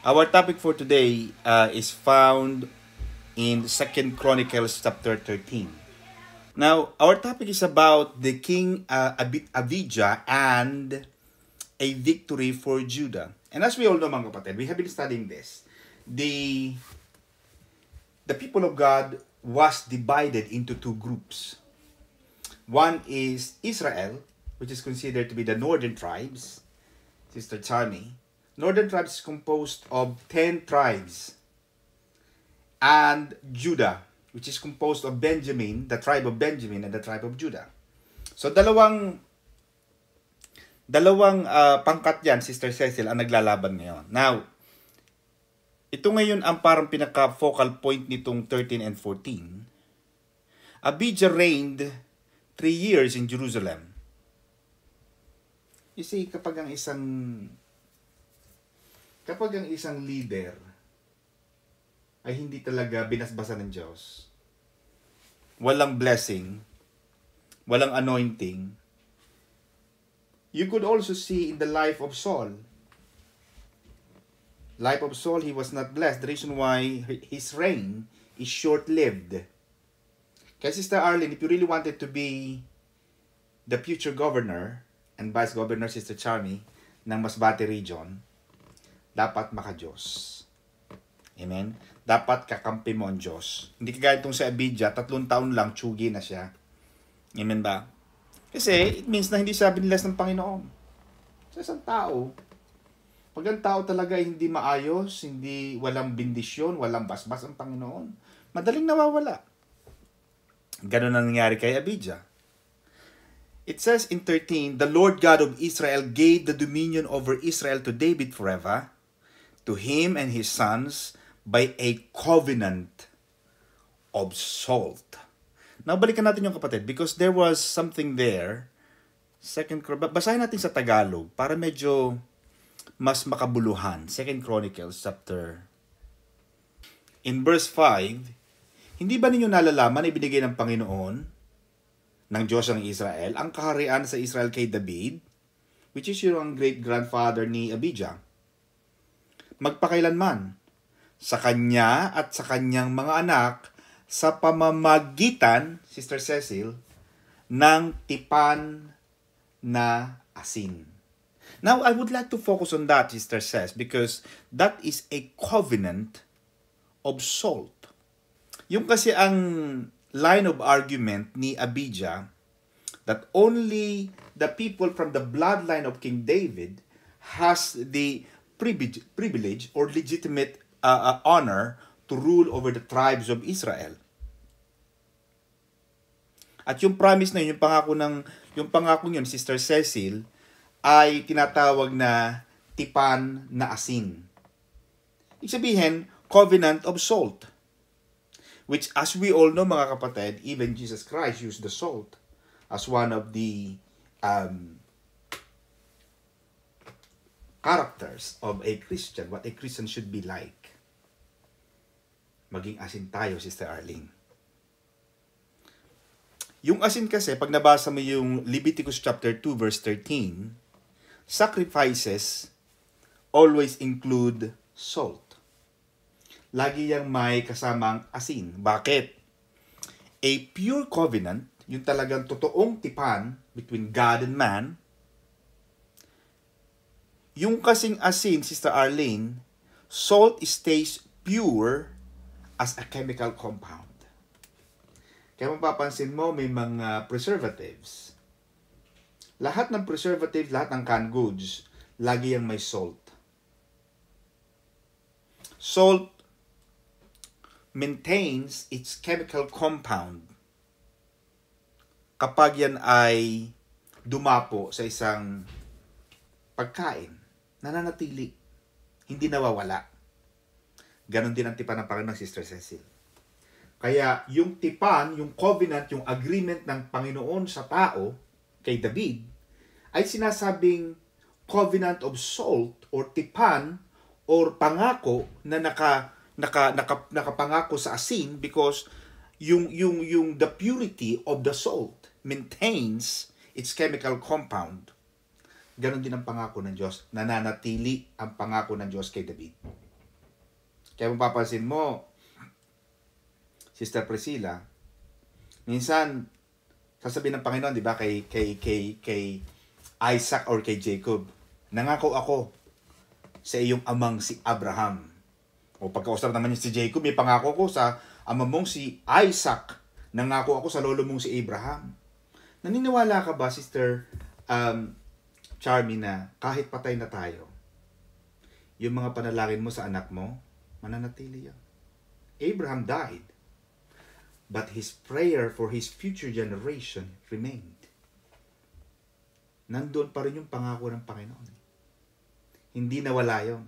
Our topic for today is found in Second Chronicles chapter 13. Now, our topic is about the king Abijah and a victory for Judah. And as we all know, mga kapatid, we have been studying this. The people of God was divided into two groups. One is Israel, which is considered to be the northern tribes. Sister Charmy. Northern tribes is composed of 10 tribes. And Judah, which is composed of Benjamin, the tribe of Benjamin, and the tribe of Judah. So dalawang pangkat yan, Sister Cecil, ang naglalaban ngayon. Now, ito ngayon ang parang pinaka-focal point nitong 13 and 14. Abijah reigned 3 years in Jerusalem. You see, kapag ang isang leader ay hindi talaga binasbasan ng Diyos, walang blessing, walang anointing, you could also see in the life of Saul. Life of Saul, he was not blessed. The reason why his reign is short-lived. Kaya Sister Arlene, if you really wanted to be the future governor and vice governor, Sister Charmy, ng Masbate region, dapat maka-Diyos. Amen? Dapat kakampi mo ang Diyos. Hindi kagaya itong sa Abijah, 3 taon lang, tsugi na siya. Amen ba? Kasi it means na hindi siya binilas ng Panginoon. Sa isang tao, pag ang tao talaga hindi maayos, hindi walang bendisyon, walang basbas ang Panginoon, madaling nawawala. Ganun ang nangyari kay Abijah. It says in 13, the Lord God of Israel gave the dominion over Israel to David forever, to him and his sons, by a covenant of salt. Now, balikan natin yung kapatid because there was something there. Basahin natin sa Tagalog para medyo mas makabuluhan. 2 Chronicles chapter. In verse 5, hindi ba ninyo nalalaman na ibinigay ng Panginoon, ng Diyos ng Israel, ang kaharian sa Israel kay David, which is yung great-grandfather ni Abijah, magpakailanman, sa kanya at sa kanyang mga anak, sa pamamagitan, Sister Cecil, ng tipan na asin. Now, I would like to focus on that, Sister Cec, because that is a covenant of salt. Yung kasi ang line of argument ni Abijah that only the people from the bloodline of King David has the privilege or legitimate honor to rule over the tribes of Israel. At yung promise na yun, yung pangako yun, Sister Cecil, ay tinatawag na tipan na asin. Ibig sabihin, covenant of salt. Which, as we all know, mga kapatid, even Jesus Christ used the salt as one of the characters of a Christian, what a Christian should be like. Maging asin tayo, Sister Arlene. Yung asin kasi, pag nabasa mo yung Leviticus chapter 2, verse 13, sacrifices always include salt. Lagi yang may kasamang asin. Bakit? A pure covenant, yung talagang totoong tipan between God and man, yung kasing asin, Sister Arlene, salt stays pure as a chemical compound. Kaya mapapansin mo, may mga preservatives. Lahat ng preservatives, lahat ng canned goods, lagi yang may salt. Salt maintains its chemical compound kapag yan ay dumapo sa isang pagkain, nananatili, hindi nawawala. Ganon din ang tipan ng Panginoon, Sister Cecil. Kaya yung tipan, yung covenant, yung agreement ng Panginoon sa tao, kay David, ay sinasabing covenant of salt or tipan or pangako na nakapangako sa asin because yung the purity of the salt maintains its chemical compound. Ganon din ang pangako ng Diyos. Nananatili ang pangako ng Diyos kay David. Kaya mapapansin mo, Sister Priscilla, minsan, sasabihin ng Panginoon, di ba, kay Isaac or kay Jacob, nangako ako sa iyong amang si Abraham. O pagkausap naman niya si Jacob, may pangako ko sa ama mong si Isaac, nangako ako sa lolo mong si Abraham. Naniniwala ka ba, Sister Charmy, na kahit patay na tayo, yung mga panalangin mo sa anak mo, mananatili yan. Abraham died, but his prayer for his future generation remained. Nandoon pa rin yung pangako ng Panginoon. Hindi nawala yun.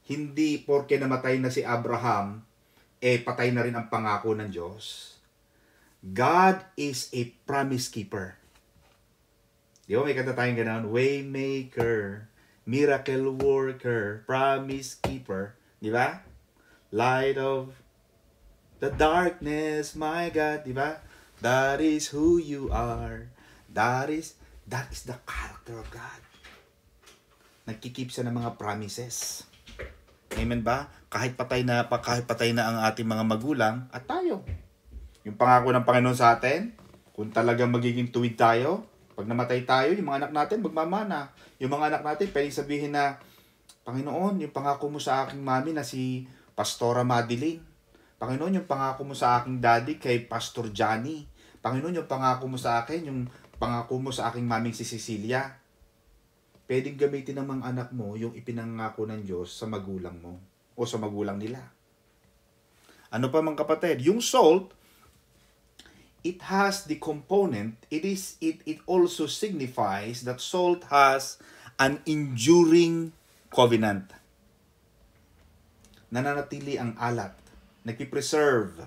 Hindi porke namatay na si Abraham, patay na rin ang pangako ng Diyos. God is a promise keeper. Di ba may kanta tayong gano'n? Waymaker, miracle worker, promise keeper. Di ba? Light of the darkness, my God. Di ba? That is who you are. That is the character of God. Nagkikip siya ng mga promises. Amen ba? Kahit patay na ang ating mga magulang at tayo. Yung pangako ng Panginoon sa atin, kung talagang magiging tuwid tayo, pag namatay tayo, yung mga anak natin magmamana. Yung mga anak natin, pwedeng sabihin na, Panginoon, yung pangako mo sa aking mami na si Pastora Madeline. Panginoon, yung pangako mo sa aking daddy kay Pastor Johnny. Panginoon, yung pangako mo sa akin, yung pangako mo sa aking maming si Cecilia. Pwedeng gamitin ng mga anak mo yung ipinangako ng Diyos sa magulang mo o sa magulang nila. Ano pa mga kapatid? Yung salt, it has the component, it also signifies that salt has an enduring covenant. Nananatili ang alat, nagpipreserve,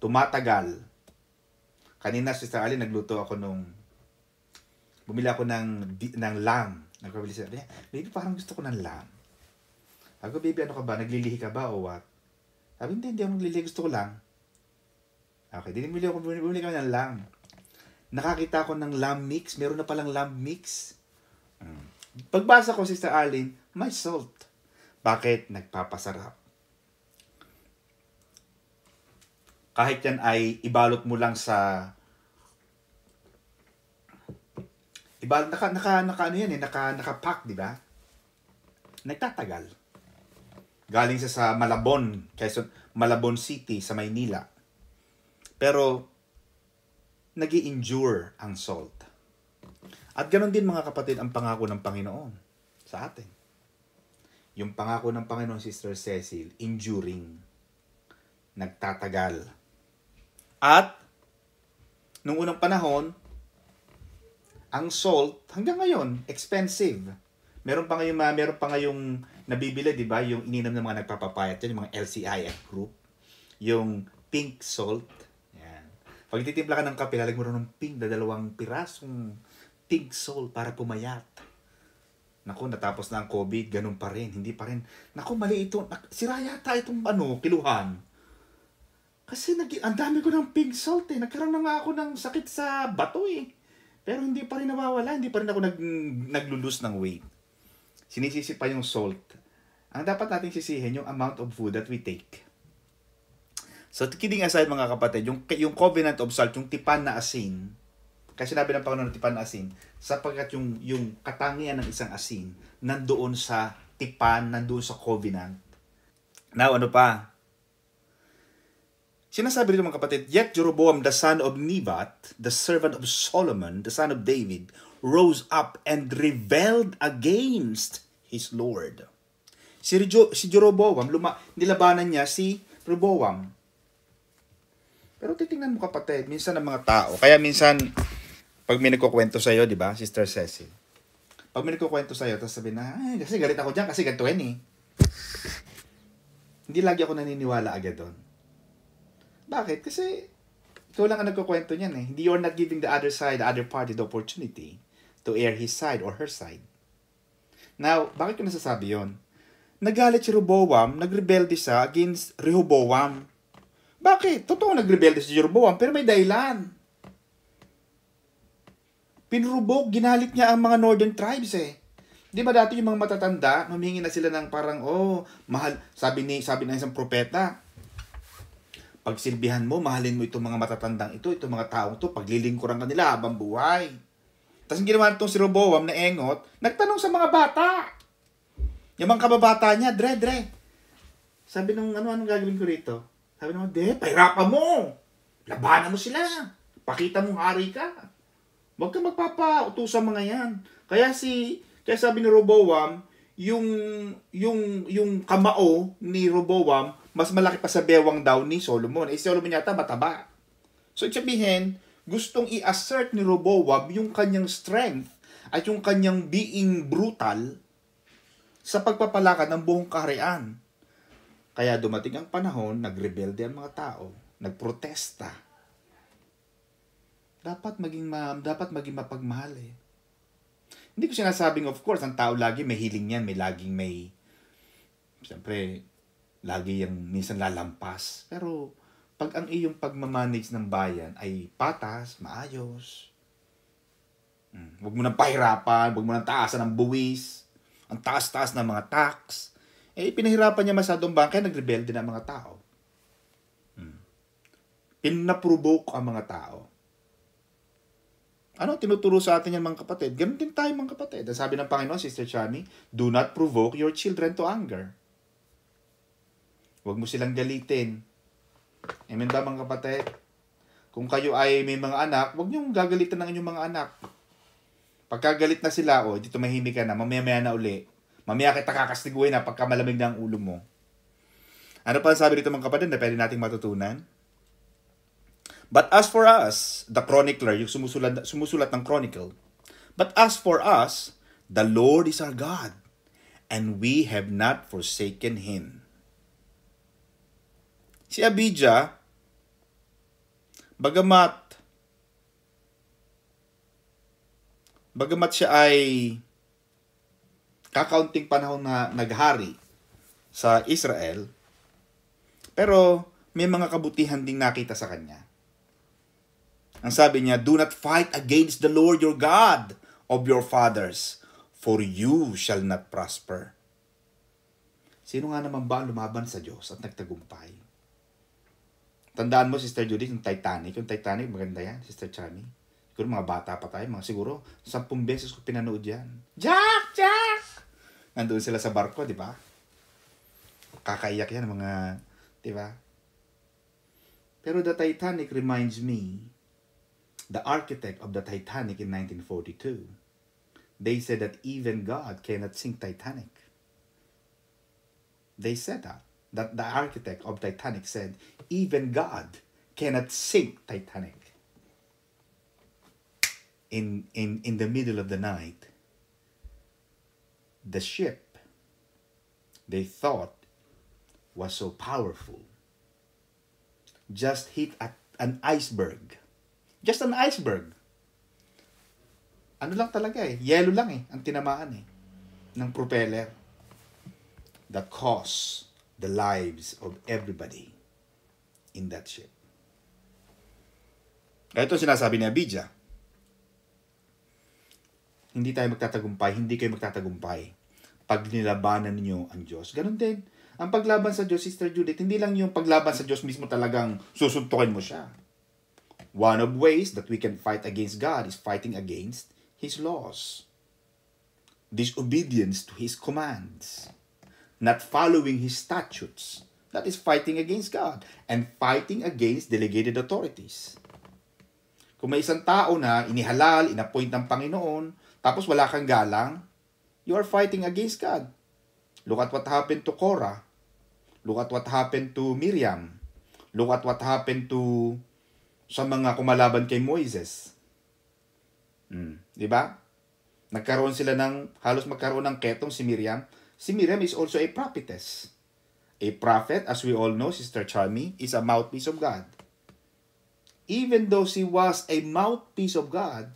tumatagal. Kanina, Sister Ali, nagluto ako bumili ako ng lamb. Nagpabili siya, baby, parang gusto ko ng lamb. Sabi ko, baby, ano ka ba? Naglilihi ka ba o what? Sabi, hindi ako naglilihi, gusto ko lang. Okay, bumili kami ng lamb. Nakakita ko ng lamb mix. Meron na palang lamb mix. Pagbasa ko, Sister Arlene, may salt. Bakit? Nagpapasarap. Kahit yan ay ibalot mo lang sa naka-pack, di ba? Nagtatagal. Galing sa Malabon, Malabon City sa Maynila. Pero nag-i-endure ang salt. At ganoon din mga kapatid ang pangako ng Panginoon sa atin. Yung pangako ng Panginoon, Sister Cecil, enduring. Nagtatagal. At nung unang panahon, ang salt, hanggang ngayon, expensive. Meron pa ngayong nabibili, di ba? Yung ininom ng mga nagpapapayat yan, yung mga LCIF group. Yung pink salt. Yan. Pag ititimpla ka ng kape, lalagyan mo rin ng pink, 2 pirasong pink salt para pumayat. Naku, natapos na ang COVID, ganun pa rin. Hindi pa rin. Naku, mali ito. Sira yata itong kiluhan. Kasi ang dami ko ng pink salt eh. Nagkaroon na nga ako ng sakit sa bato eh. Pero hindi pa rin nawawala, hindi pa rin ako naglulose ng weight. Sinisisi pa yung salt. Ang dapat natin sisihin, yung amount of food that we take. So, kidding aside mga kapatid, yung covenant of salt, yung tipan na asin, kasi sinabi ng Panginoon tipan na asin, sapagkat yung katangian ng isang asin, nandoon sa tipan, nandoon sa covenant. Now, ano pa? Sinasabi rin mga kapatid, yet Jeroboam, the son of Nebat, the servant of Solomon, the son of David, rose up and rebelled against his Lord. Si Jeroboam, nilabanan niya si Rehoboam. Pero titingnan mo kapatid, minsan ang mga tao, kaya minsan, pag may nagkukwento sa'yo, di ba, Sister Cecil, pag may nagkukwento sa'yo, tapos sabi na, kasi galit ako dyan, kasi ganito eh. Hindi lagi ako naniniwala agad doon. Bakit? Kasi ikaw lang ang nagkukwento niyan eh. You're not giving the other party the opportunity to air his side or her side. Now, bakit ko nasasabi yon? Nagalit si Rehoboam, nagrebelde siya against Rehoboam. Bakit? Totoo nagrebelde si Jeroboam, pero may dahilan. Pinrubog, ginalit niya ang mga northern tribes eh. Di ba dati yung mga matatanda, humingi na sila ng parang, mahal, sabi ng isang propeta, pagsilbihan mo, mahalin mo itong mga matatandang itong mga taong to, paglilingkuran kanila habang buhay. Tapos ang ginawa nitong si Roboam na engot, nagtanong sa mga bata. Yung mga kababata niya, Dre. Sabi nung, anong gagawin ko rito? Sabi nung, pahirapan mo. Labanan mo sila. Pakita mong hari ka. Huwag kang magpapautos sa mga yan. Kaya sabi ni Roboam, yung kamao ni Roboam, mas malaki pa sa bewang daw ni Solomon. Si Solomon yata mataba. So, sabihin, gustong i-assert ni Roboam yung kanyang strength at yung kanyang being brutal sa pagpapalakad ng buong kaharian. Kaya dumating ang panahon, nagrebelde ang mga tao, nagprotesta. Dapat maging mapagmahal eh. Hindi ko sinasabing, of course, ang tao lagi may hiling yan, siyempre, lagi yung minsan lalampas. Pero, pag ang iyong pagmamanage ng bayan ay patas, maayos, huwag mo nang pahirapan, huwag mo nang taasan ng buwis, ang taas-taas ng mga tax, pinahirapan niya masyadong bangka, nagrebelde na ang mga tao. Pinaprovoke ang mga tao. Ano tinuturo sa atin yan mga kapatid? Ganun din tayo mga kapatid. Sabi ng Panginoon, Sister Chami, do not provoke your children to anger. Huwag mo silang galitin. Amen ba mga kapatid? Kung kayo ay may mga anak, huwag niyong gagalitan ng inyong mga anak. Pagkagalit na sila, dito mahimik ka na, mamaya na uli. Mamaya kita kakastiguin na pagka malamig na ang ulo mo. Ano pa ang sabi dito mga kapatid na pwede nating matutunan? But as for us, the chronicler, yung sumusulat ng chronicle, but as for us, the Lord is our God, and we have not forsaken Him. Si Abijah, bagamat siya ay kakaunting panahon na naghari sa Israel, pero may mga kabutihan ding nakita sa kanya. Ang sabi niya, do not fight against the Lord your God of your fathers, for you shall not prosper. Sino nga naman ba lumaban sa Diyos at nagtagumpay? Tandaan mo, Sister Judith, yung Titanic. Yung Titanic, maganda yan, Sister Chami. Siguro mga bata pa tayo, siguro 10 beses ko pinanood yan. Jack! Nandun sila sa barko, di ba? Kakaiyak yan, mga, di ba? Pero the Titanic reminds me, the architect of the Titanic in 1942, they said that even God cannot sink Titanic. They said that the architect of Titanic said, even God cannot sink Titanic. In the middle of the night, the ship they thought was so powerful just hit at an iceberg. Just an iceberg. Ano lang talaga yellow lang ang tinamaan ng propeller that cost the lives of everybody in that ship. Ito sinasabi ni Abijah. Hindi tayo magtatagumpay, hindi kayo magtatagumpay pag nilabanan niyo ang Diyos. Ganun din. Ang paglaban sa Diyos, Sister Judith, hindi lang yung paglaban sa Diyos mismo talagang susuntukin mo siya. One of ways that we can fight against God is fighting against His laws. Disobedience to His commands. Not following His statutes. That is fighting against God. And fighting against delegated authorities. Kung may isang tao na inihalal, inappoint ng Panginoon, tapos wala kang galang, you are fighting against God. Look at what happened to Korah. Look at what happened to Miriam. Look at what happened to sa mga kumalaban kay Moises. Di ba? Halos magkaroon ng ketong si Miriam. Si Miriam is also a prophetess. A prophet, as we all know, Sister Charmy, is a mouthpiece of God. Even though she was a mouthpiece of God,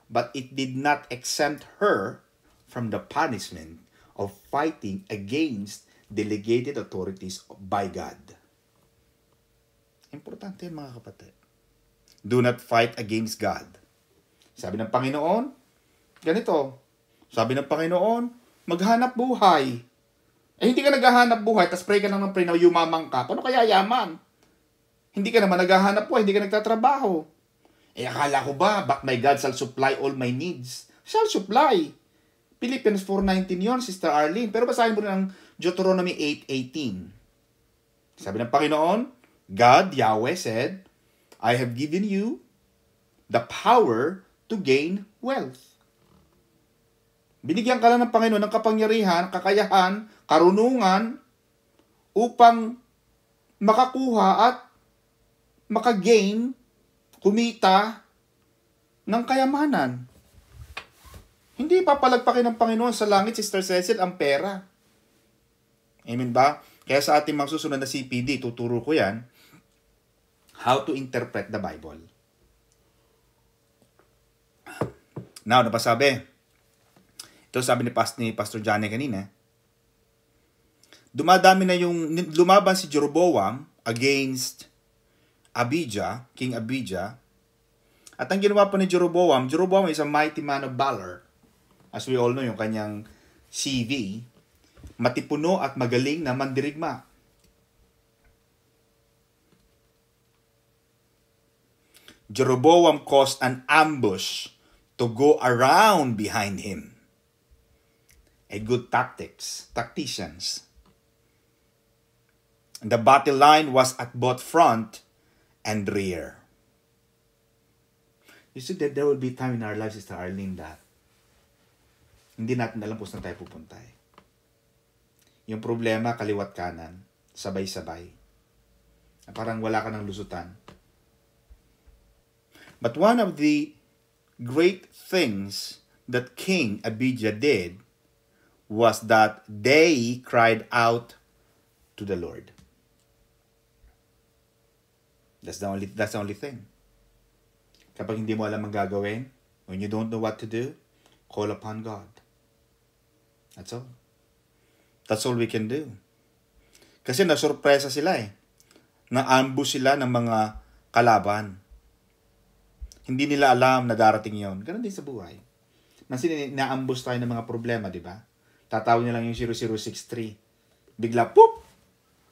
but it did not exempt her from the punishment of fighting against delegated authorities by God. Importante yan mga kapatid. Do not fight against God. Sabi ng Panginoon, ganito. Sabi ng Panginoon, Maghanap buhay. Hindi ka naghahanap buhay, tapos pray ka lang ng pray na yumamang ka. Paano kaya yaman? Hindi ka naman naghahanap buhay, hindi ka nagtatrabaho. Akala ko ba, but my God shall supply all my needs. Shall supply. Philippians 4:19 yon, Sister Arlene. Pero basahin mo rin ang Deuteronomy 8:18. Sabi ng Panginoon, God, Yahweh said, I have given you the power to gain wealth. Binigyan ka lang ng Panginoon ng kapangyarihan, kakayahan, karunungan upang makakuha at makagain, kumita ng kayamanan. Hindi papalagpakin ng Panginoon sa langit, Sister Cecil, ang pera. Amen ba? Kaya sa ating mga susunod na CPD, tuturo ko yan, how to interpret the Bible. Now, napasabi, ito sabi ni Pastor Johnny kanina, dumadami na yung, lumaban si Jeroboam against Abijah, King Abijah. At ang ginawa pa ni Jeroboam is a mighty man of valor. As we all know, yung kanyang CV, matipuno at magaling na mandirigma. Jeroboam caused an ambush to go around behind him. A good tacticians. The battle line was at both front and rear. You see that there will be time in our lives, Sister Arlene, that hindi natin alam kung saan tayo pupunta. Yung problema, kaliwat kanan, sabay-sabay. Parang wala ka ng lusutan. But one of the great things that King Abijah did was that they cried out to the Lord. That's the only thing. Kapag hindi mo alam ang gagawin, when you don't know what to do, call upon God. That's all. That's all we can do. Kasi nasurpresa sila Na-ambush sila ng mga kalaban. Hindi nila alam na darating yon. Ganun din sa buhay. Na-ambush tayo ng mga problema, di ba? Tatawag niya lang yung 0063. Bigla, poop!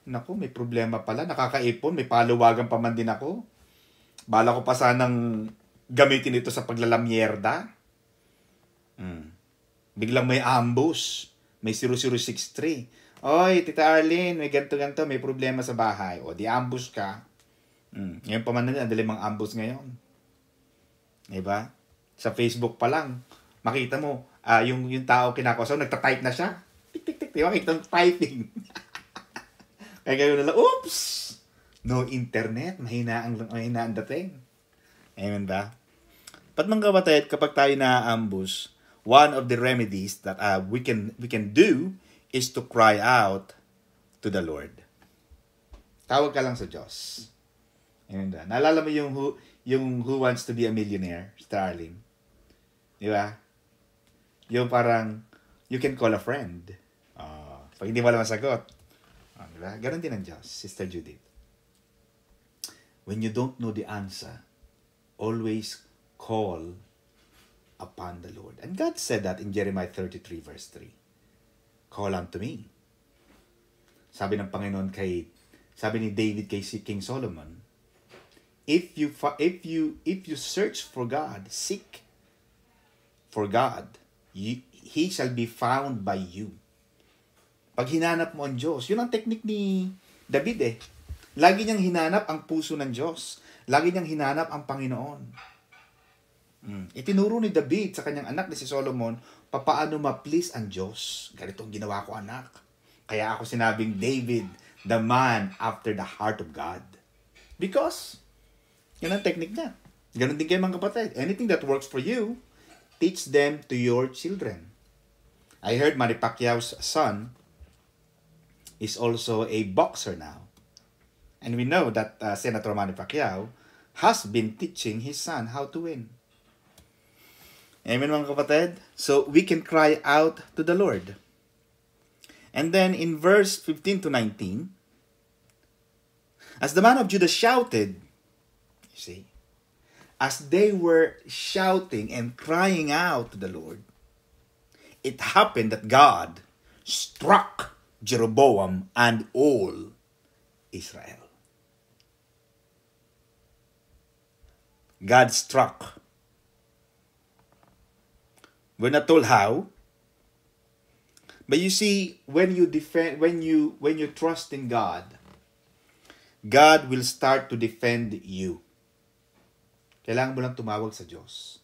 Naku, may problema pala. Nakakaipon, may paluwagan pa man din ako. Bala ko pa sanang gamitin ito sa paglalamyerda. Biglang may ambush. May 0063. Oy, Tita Arlene, may ganto-ganto, may problema sa bahay. O, di-ambush ka. Ngayon pa man na, ang daling mga ambush ngayon. Diba? Sa Facebook pa lang, makita mo, yung tao kinakausap, nagtatype na siya. Tik-tik-tik, diba? Makita ng typing. Kaya gano'n na lang, oops! No internet, mahina ang dating. Amen ba? But mga kapatid, kapag tayo na-ambush, one of the remedies that we can do is to cry out to the Lord. Tawag ka lang sa Diyos. Amen ba? Naalala mo yung Who Wants to be a Millionaire, Starling? Di ba? Yung parang, you can call a friend. Pag hindi mo alam ang sagot. Di ba? Ganon din ang Diyos, Sister Judith. When you don't know the answer, always call upon the Lord. And God said that in Jeremiah 33 verse 3. Call unto me. Sabi ng Panginoon sabi ni David kay King Solomon, if you search for God, seek for God, He shall be found by you. Pag hinanap mo ang Diyos, yun ang technique ni David Lagi niyang hinanap ang puso ng Diyos. Lagi niyang hinanap ang Panginoon. Itinuro ni David sa kanyang anak na si Solomon, papaano ma-please ang Diyos. Ganito ang ginawa ko, anak. Kaya ako sinabing David, the man after the heart of God. Because, yun ang technique niya. Ganon din kayo mga kapatid. Anything that works for you, teach them to your children. I heard Manny Pacquiao's son is also a boxer now. And we know that Senator Manny Pacquiao has been teaching his son how to win. Amen mga kapatid? So, we can cry out to the Lord. And then in verse 15 to 19, as the man of Judah shouted, you see, as they were shouting and crying out to the Lord, it happened that God struck Jeroboam and all Israel. God struck. We're not told how. But you see, when you trust in God, God will start to defend you. Kailangan mo lang tumawag sa Diyos.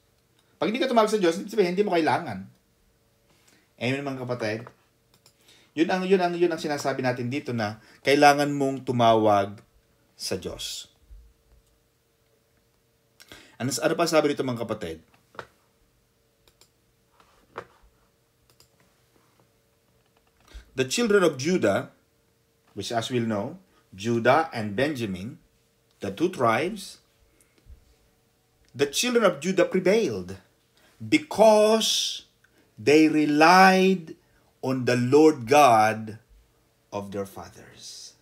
Pag hindi ka tumawag sa Diyos, hindi mo kailangan. Amen mga kapatid. Yun ang sinasabi natin dito na kailangan mong tumawag sa Diyos. Ano pa sabi dito mga kapatid? The children of Judah, which as we'll know, Judah and Benjamin, the two tribes, the children of Judah prevailed because they relied on the Lord God of their fathers.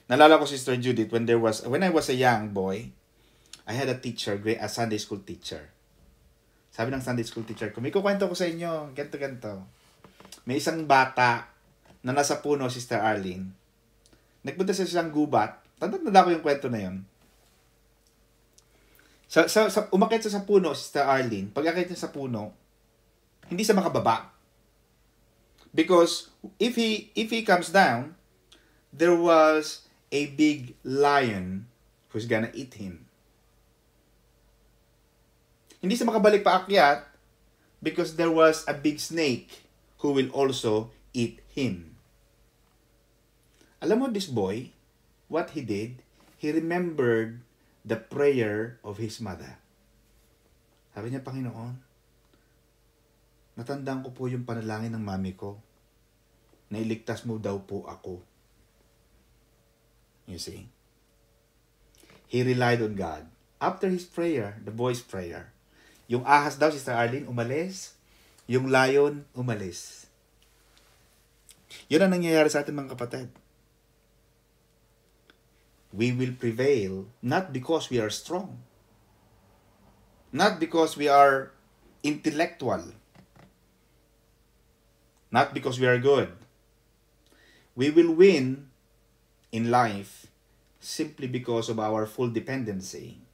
Nalala ko, Sister Judith, when I was a young boy, I had a teacher, a Sunday school teacher. Sabi ng Sunday school teacher ko, may kukwento ko sa inyo, ganito. May isang bata na nasa puno, Sister Arlene. Nagpunta sa isang gubat. Tanda ko yung kwento na yun. Umakit siya sa puno, Sister Arlene. Pag akit niya sa puno, hindi siya makababa. Because if he comes down, there was a big lion who's gonna eat him. Hindi siya makabalik paakyat because there was a big snake who will also eat him. Alam mo, this boy, what he did, he remembered the prayer of his mother. Sabi niya, Panginoon, natandaan ko po yung panalangin ng mami ko na iligtas mo daw po ako. You see? He relied on God. After his prayer, the boy's prayer, yung ahas daw, Sister Arlene, umalis. Yung lion, umalis. Yun ang nangyayari sa atin mga kapatid. We will prevail not because we are strong. Not because we are intellectual. Not because we are good. We will win in life simply because of our full dependency,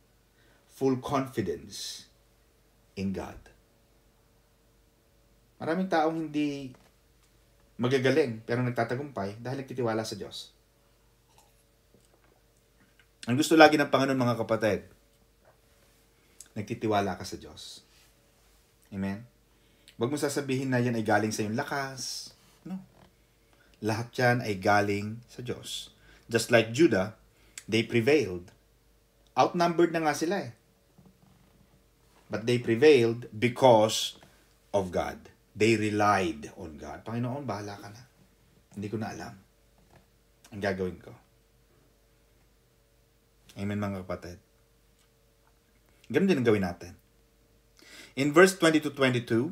full confidence in God. Maraming taong hindi magagaling pero nagtatagumpay dahil nagtitiwala sa Diyos. Ang gusto lagi ng Panginoon mga kapatid, nagtitiwala ka sa Diyos. Amen? Huwag mo sasabihin na yan ay galing sa iyong lakas. No. Lahat yan ay galing sa Diyos. Just like Judah, they prevailed. Outnumbered na nga sila eh. But they prevailed because of God. They relied on God. Panginoon, bahala ka na. Hindi ko na alam ang gagawin ko. Amen mga kapatid. Ganun din ang gawin natin. In verse 20-22,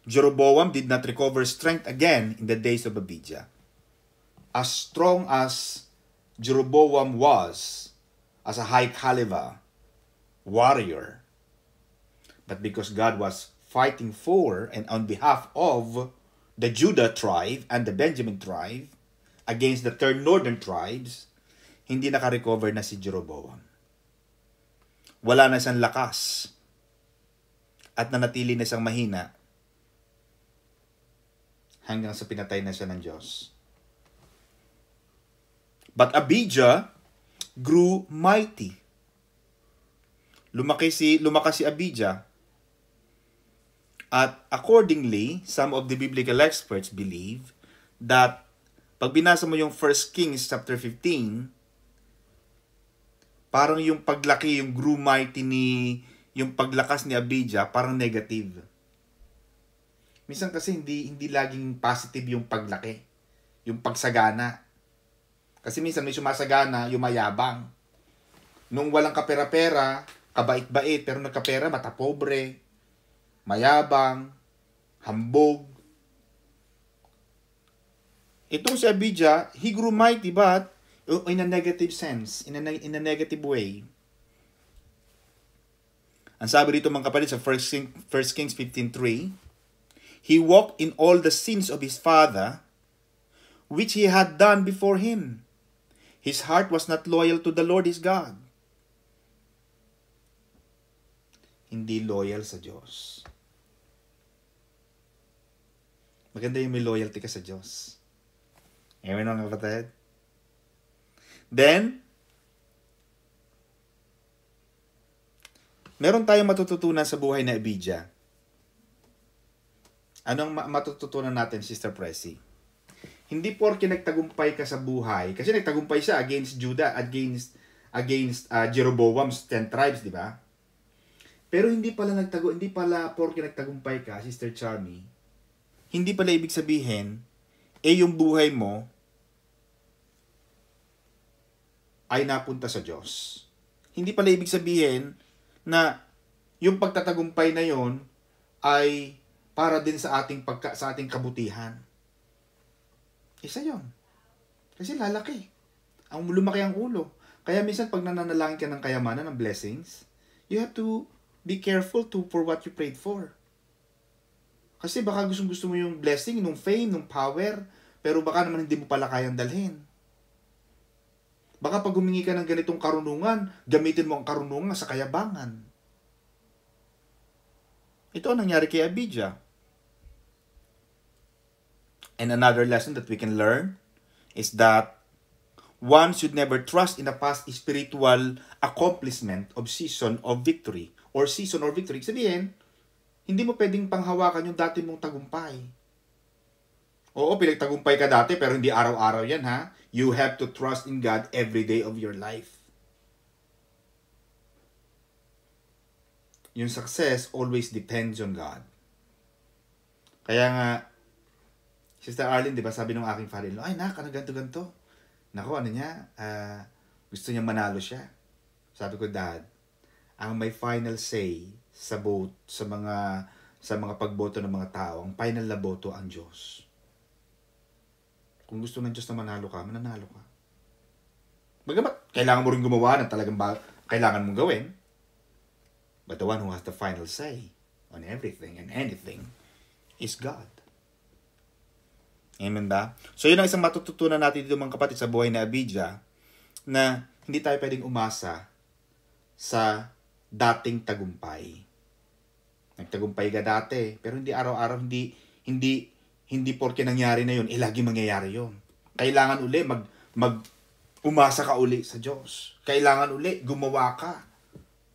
Jeroboam did not recover strength again in the days of Abijah. As strong as Jeroboam was as a high caliber warrior, but because God was fighting for and on behalf of the Judah tribe and the Benjamin tribe against the 3 northern tribes, hindi naka-recover na si Jeroboam. Wala na siyang lakas at nanatili na siyang mahina hanggang sa pinatay na siya ng Diyos. But Abijah grew mighty. Lumakas si Abijah. At accordingly, some of the biblical experts believe that pag binasa mo yung 1 Kings chapter 15, parang yung paglaki, yung grew mighty yung paglakas ni Abijah, parang negative. Minsan kasi hindi laging positive yung paglaki, yung pagsagana. Kasi minsan may sumasagana, yung mayabang. Nung walang kapera-pera, kabait-bait, pero nagkapera, matapobre, mayabang, hambog. Itong si Abijah, he grew mighty but in a negative sense, in a negative way. Ang sabi dito mga kapatid sa 1 Kings 15:3, He walked in all the sins of his father, which he had done before him. His heart was not loyal to the Lord his God. Hindi loyal sa Diyos. Maganda yung may loyalty ka sa Diyos. Amen mga kapatid? Then, meron tayong matututunan sa buhay na Abijah. Anong matututunan natin, Sister Pressy? Hindi porke nagtagumpay ka sa buhay, kasi nagtagumpay siya against Judah, against Jeroboam's 10 tribes, di ba? Pero hindi pala porke nagtagumpay ka, Sister Charmy, hindi pala ibig sabihin, yung buhay mo ay napunta sa Diyos. Hindi pala ibig sabihin na yung pagtatagumpay na yon ay para din sa ating kabutihan. Isa yon. Kasi lalaki. Lumaki ang ulo. Kaya minsan pag nananalangin ka ng kayamanan, ng blessings, you have to be careful for what you prayed for. Kasi baka gusto mo yung blessing, yung fame, yung power, pero baka naman hindi mo pala kayang dalhin. Baka pag humingi ka ng ganitong karunungan, gamitin mo ang karunungan sa kayabangan. Ito ang nangyari kay Abijah. And another lesson that we can learn is that one should never trust in a past spiritual accomplishment of season of victory. Sabihin, hindi mo pwedeng panghawakan yung dati mong tagumpay. Oo, pinagtagumpay ka dati pero hindi araw-araw yan ha. You have to trust in God every day of your life. Yung success always depends on God. Kaya nga, Sister Arlene, di ba, sabi ng aking father-in-law, ay nak, ganito-ganito. Naku, gusto niya manalo siya. Sabi ko, Dad, ang may final say sa vote, sa mga pagboto ng mga tao, ang final na boto ang Diyos. Kung gusto ng Diyos na manalo ka, mananalo ka. Bagamat, kailangan mo rin gumawa ng talagang kailangan mong gawin. But the one who has the final say on everything and anything is God. Amen ba? So yun ang isang matututunan natin dito mga kapatid sa buhay na Abijah, na hindi tayo pwedeng umasa sa dating tagumpay. Nagtagumpay ka dati, pero hindi araw-araw, hindi porke nangyari na yun, lagi mangyayari yun. Kailangan uli umasa ka uli sa Diyos. Kailangan uli gumawa ka,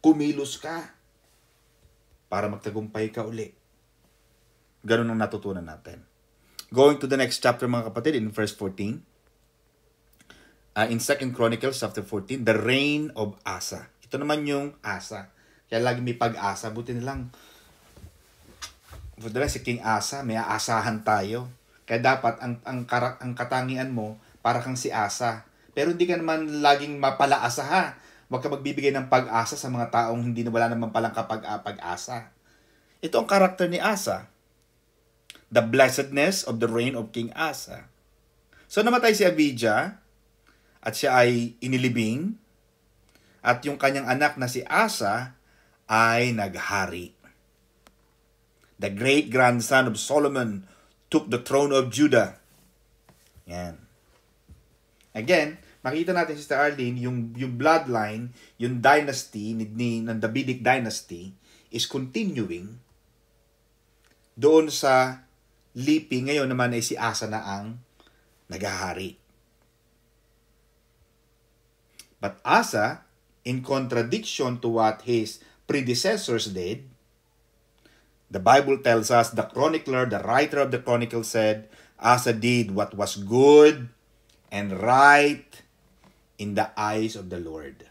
kumilos ka, para magtagumpay ka uli. Ganun ang natutunan natin. Going to the next chapter mga kapatid, in verse 14. In 2 Chronicles chapter 14, the reign of Asa. Ito naman yung Asa. Kaya lagi may pag-asa. Buti na lang si King Asa, may aasahan tayo. Kaya dapat ang katangian mo para kang si Asa. Pero hindi ka naman laging mapalaasa ha. Huwag ka magbibigay ng pag-asa sa mga taong wala naman palang pag-asa. Ito ang karakter ni Asa. The blessedness of the reign of King Asa. So namatay si Abijah at siya ay inilibing at yung kanyang anak na si Asa ay naghari. The great-grandson of Solomon took the throne of Judah. Yan. Again, makita natin, Sister Arlene, yung bloodline, yung dynasty, ng Davidic dynasty, is continuing doon sa lipi. Ngayon naman ay si Asa na ang naghahari. But Asa, in contradiction to what his predecessors did, the Bible tells us, the chronicler, the writer of the chronicle said, Asa did what was good and right in the eyes of the Lord.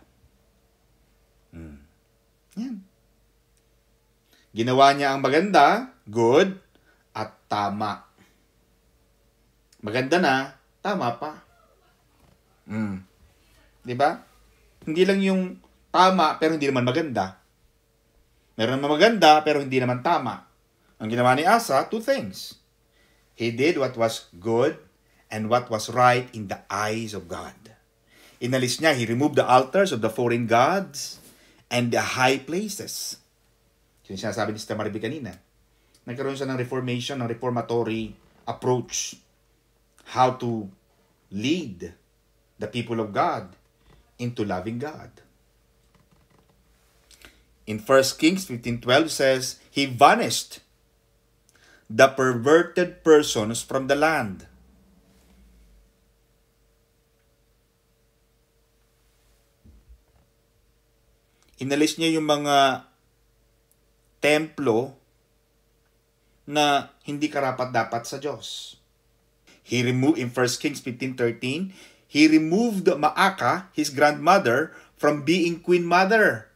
Yan. Ginawa niya ang maganda, good, at tama. Maganda na, tama pa. Diba? Hindi lang yung tama, pero hindi naman maganda. Meron naman maganda, pero hindi naman tama. Ang ginawa ni Asa, two things. He did what was good and what was right in the eyes of God. Inalis niya, he removed the altars of the foreign gods and the high places. Yung sinasabi ni Sister Mariby kanina. Nagkaroon siya ng reformation, ng reformatory approach. How to lead the people of God into loving God. In 1 Kings 15:12 says, He vanished the perverted persons from the land. Inalis niya yung mga templo na hindi karapat-dapat sa Diyos. He removed, in 1 Kings 15:13, He removed Maacah, his grandmother, from being queen mother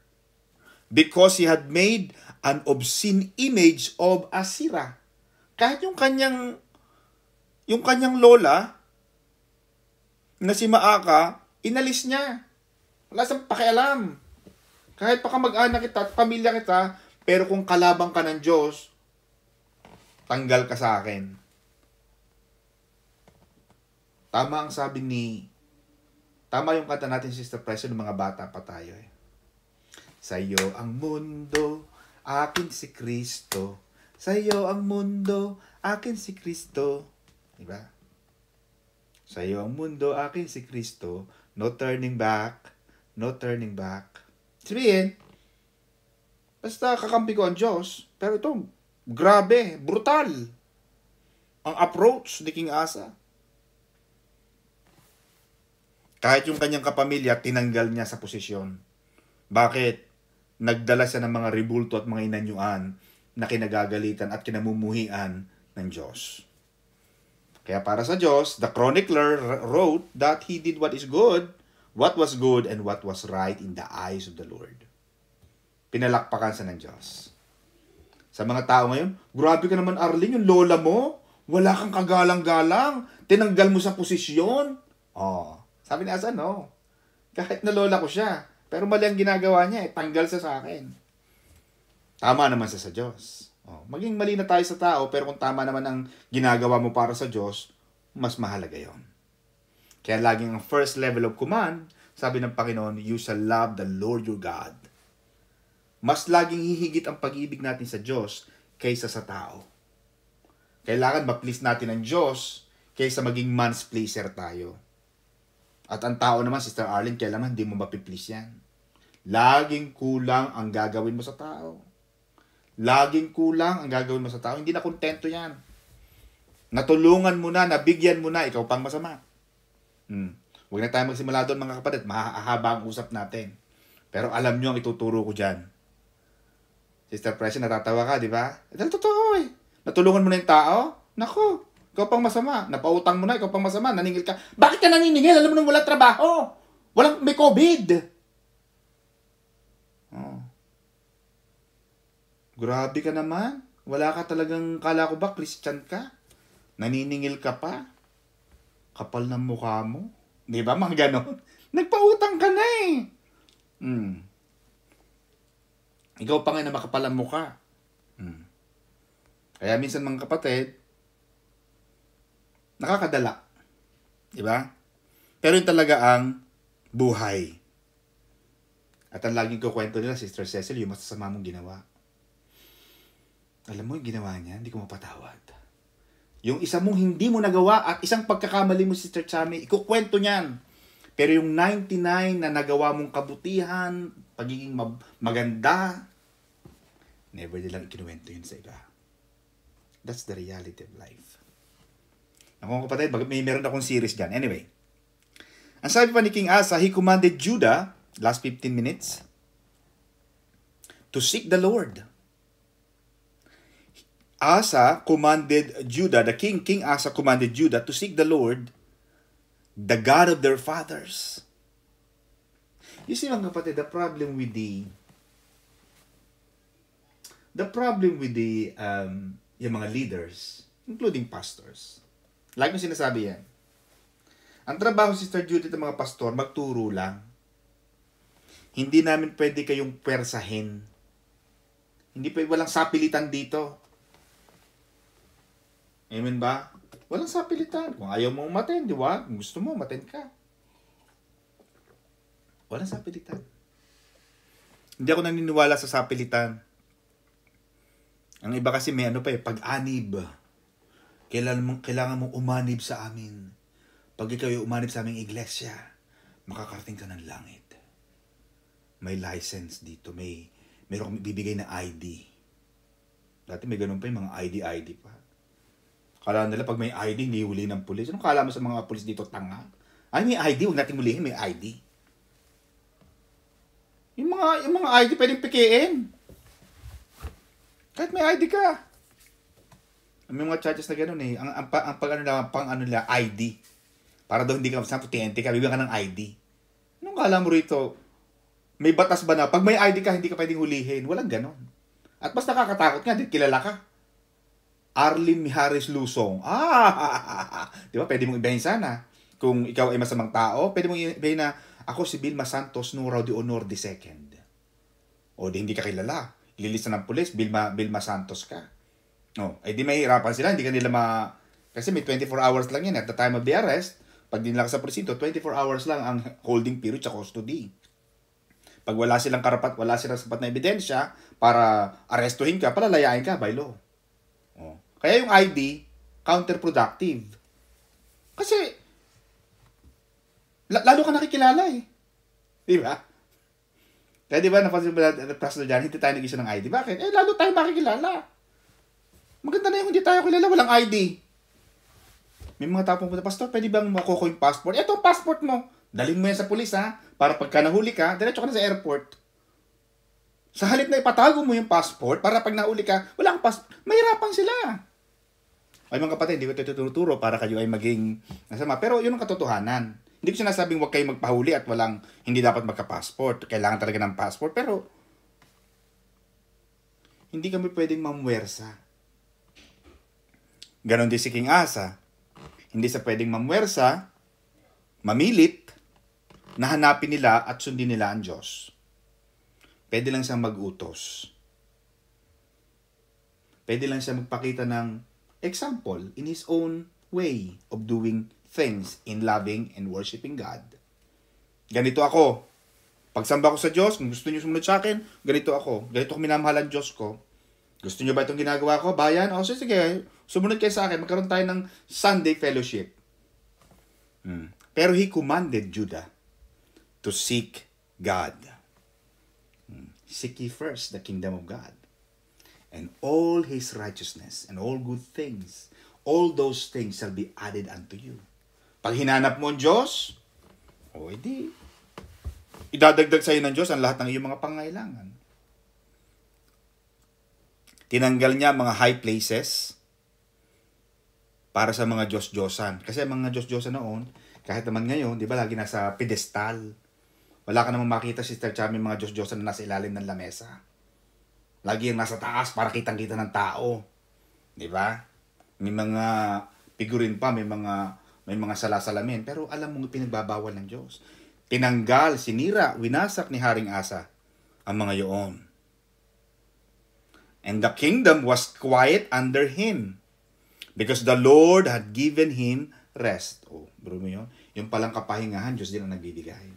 because he had made an obscene image of Asherah. Kahit yung kanyang lola na si Maacah, inalis niya. Wala siyang pakialam. Kahit pa kamag-anak kita at pamilya kita, pero kung kalabang ka ng Diyos, tanggal ka sa akin. Tama yung kanta natin, Sister Preso, ng mga bata pa tayo eh. Sa'yo ang mundo, akin si Kristo. Sa'yo ang mundo, akin si Kristo. Diba? Sa'yo ang mundo, akin si Kristo. No turning back. No turning back. Sabihin, basta kakampi ko ang Diyos, pero ito, grabe, brutal. Ang approach ni King Asa. Kahit yung kanyang kapamilya, tinanggal niya sa posisyon. Bakit? Nagdala siya ng mga ribulto at mga inanyuan na kinagagalitan at kinamumuhian ng Diyos. Kaya para sa Diyos, the chronicler wrote that he did what was good and what was right in the eyes of the Lord. Pinalakpakan siya ng Diyos. Sa mga tao ngayon, grabe ka naman Arlene, yung lola mo, wala kang kagalang-galang, tinanggal mo sa posisyon. Sabi ni Asa, no. Kahit na lola ko siya, pero mali ang ginagawa niya, tanggal siya sa akin. Tama naman siya sa Diyos. Maging mali na tayo sa tao, pero kung tama naman ang ginagawa mo para sa Diyos, mas mahalaga yon. Kaya laging ang first level of command, sabi ng Panginoon, you shall love the Lord your God. Mas laging hihigit ang pag-ibig natin sa Diyos kaysa sa tao. Kailangan ma-please natin ang Diyos kaysa maging man's pleaser tayo. At ang tao naman, Sister Arlene, kailangan hindi mo mapiplease yan. Laging kulang ang gagawin mo sa tao. Laging kulang ang gagawin mo sa tao. Hindi na kontento yan. Natulungan mo na, nabigyan mo na, ikaw pang masama. Huwag na tayo magsimula doon mga kapatid. Mahahaba ang usap natin. Pero alam nyo ang ituturo ko dyan. Sister Pressy, natatawa ka, di ba? Ito totoo eh. Natulungan mo na yung tao? Naku, ikaw pang masama. Napautang mo na, ikaw pang masama. Naningil ka. Bakit ka naniningil? Alam mo nang wala trabaho. May COVID. Grabe ka naman. Wala ka talagang, kala ko ba, Christian ka? Naniningil ka pa? Kapal ng mukha mo. Di ba, mga ganon? Nagpautang ka na eh. Ikaw pa nga na makapal ang mukha. Kaya minsan mga kapatid, nakakadala. Di ba? Pero yun talaga ang buhay. At ang laging kukwento nila, Sister Cecil, yung masasama mong ginawa. Alam mo yung ginawa niya, hindi ko mapatawad. Yung isa mong hindi mo nagawa at isang pagkakamali mo, Sister Chami, ikukwento niyan. Pero yung 99 na nagawa mong kabutihan, pagiging maganda, never nilang ikinuwento yun sa iba. That's the reality of life. Ako kapatid, meron akong series dyan. Anyway, ang sabi pa ni King Asa, he commanded Judah, last 15 minutes, to seek the Lord. Asa commanded Judah, King Asa commanded Judah to seek the Lord, the God of their fathers. You see mga kapatid, the problem with yung mga leaders, including pastors, like yung sinasabi yan, ang trabaho, Sister Judith, ng mga pastor, magturo lang. Hindi namin pwede kayong pwersahin. Walang sapilitan dito. Amen ba? Walang sapilitan. Kung ayaw mo umaten, di ba? Kung gusto mo, umaten ka. Walang sapilitan. Hindi ako naniniwala sa sapilitan. Ang iba kasi may ano pa pag-anib. Kailangan mong umanib sa amin. Pag ikaw yung umanib sa aming iglesia, makakarating ka ng langit. May license dito. Meron kami bibigay na ID. Dati may ganun pa yung mga ID pa. Kala nila pag may ID, hindi huli ng pulis. Anong kala mo sa mga pulis dito, tanga? Ay, may ID, huwag natin hulihin, may ID. Yung mga ID pwedeng pikiin. Kahit may ID ka. May mga charges na gano'n eh. Pang ID. Para daw hindi ka masampo, TNT ka, bibigyan ka ng ID. Anong kala mo rito? May batas ba na? Pag may ID ka, hindi ka pwedeng hulihin. Walang gano'n. At mas nakakatakot nga, dahil kilala ka. Arlene Mijares Lusong. Di ba? Pwede mong ibahin sana. Kung ikaw ay masamang tao, pwede mong ibahin na, ako si Vilma Santos Nurao de Honor II. O di hindi ka kilala. Ililista ng pulis, Vilma Santos ka. O, ay di mahihirapan sila. Hindi ka nila Kasi may 24 hours lang yan at the time of the arrest. Pag dinala ka sa presinto, 24 hours lang ang holding period sa custody. Pag wala silang sapat na ebidensya para arestuhin ka, palalayain ka by law. Oh. Kaya yung ID, counterproductive. Kasi, lalo ka nakikilala eh. Di ba? Kaya di ba, napansin ba Pastor John, hindi tayo nag-issue ng ID. Bakit? Lalo tayo makikilala. Maganda na yung hindi tayo kilala, walang ID. May mga tapong punta, Pastor, pwede bang makuha yung passport? Ito ang passport mo. Daling mo yan sa pulis ha. Para pagka nahuli ka, diretso ka na sa airport. Sa halip na ipatago mo yung passport, para pag nahuli ka, wala kang passport. Mahirapan sila. Ay mga kapatid, hindi ko ito tuturo para kayo ay maging nasama. Pero yun ang katotohanan. Hindi ko sinasabing huwag kayong magpahuli at hindi dapat magka-passport. Kailangan talaga ng passport. Pero, hindi kami pwedeng mamwersa. Ganon din si King Asa. Hindi sa pwedeng mamwersa, mamilit, na hanapin nila at sundin nila ang Diyos. Pwede lang siyang mag-utos. Pwede lang siya magpakita ng example in His own way of doing things in loving and worshiping God. Ganito ako. Pagsamba ko sa Diyos, kung gusto niyo sumunod sa akin, ganito ako. Ganito ko minamahal ang Diyos ko. Gusto niyo ba itong ginagawa ko? Bayan? O sige, sumunod kayo sa akin. Magkaroon tayo ng Sunday fellowship. Pero He commanded Judah to seek God. Seek ye first the kingdom of God. And all His righteousness and all good things, all those things shall be added unto you. Pag hinanap mo ang Diyos, edi, idadagdag sa iyo ng Diyos ang lahat ng iyong mga pangailangan. Tinanggal niya mga high places para sa mga Diyos-Diyosan. Kasi mga Diyos-Diyosan noon, kahit naman ngayon, di ba, lagi nasa pedestal. Wala ka namang makita, Sister Chami, mga Diyos-Diyosan na nasa ilalim ng lamesa. Lagi yung nasa taas para kitang-kita ng tao. Di ba? May mga figurin pa, may mga salasalamin. Pero alam mo, pinagbabawal ng Diyos. Tinanggal, sinira, winasak ni Haring Asa ang mga yoon. And the kingdom was quiet under him because the Lord had given him rest. Bro mo yun? Yung palang kapahingahan, Diyos din ang nagbibigay.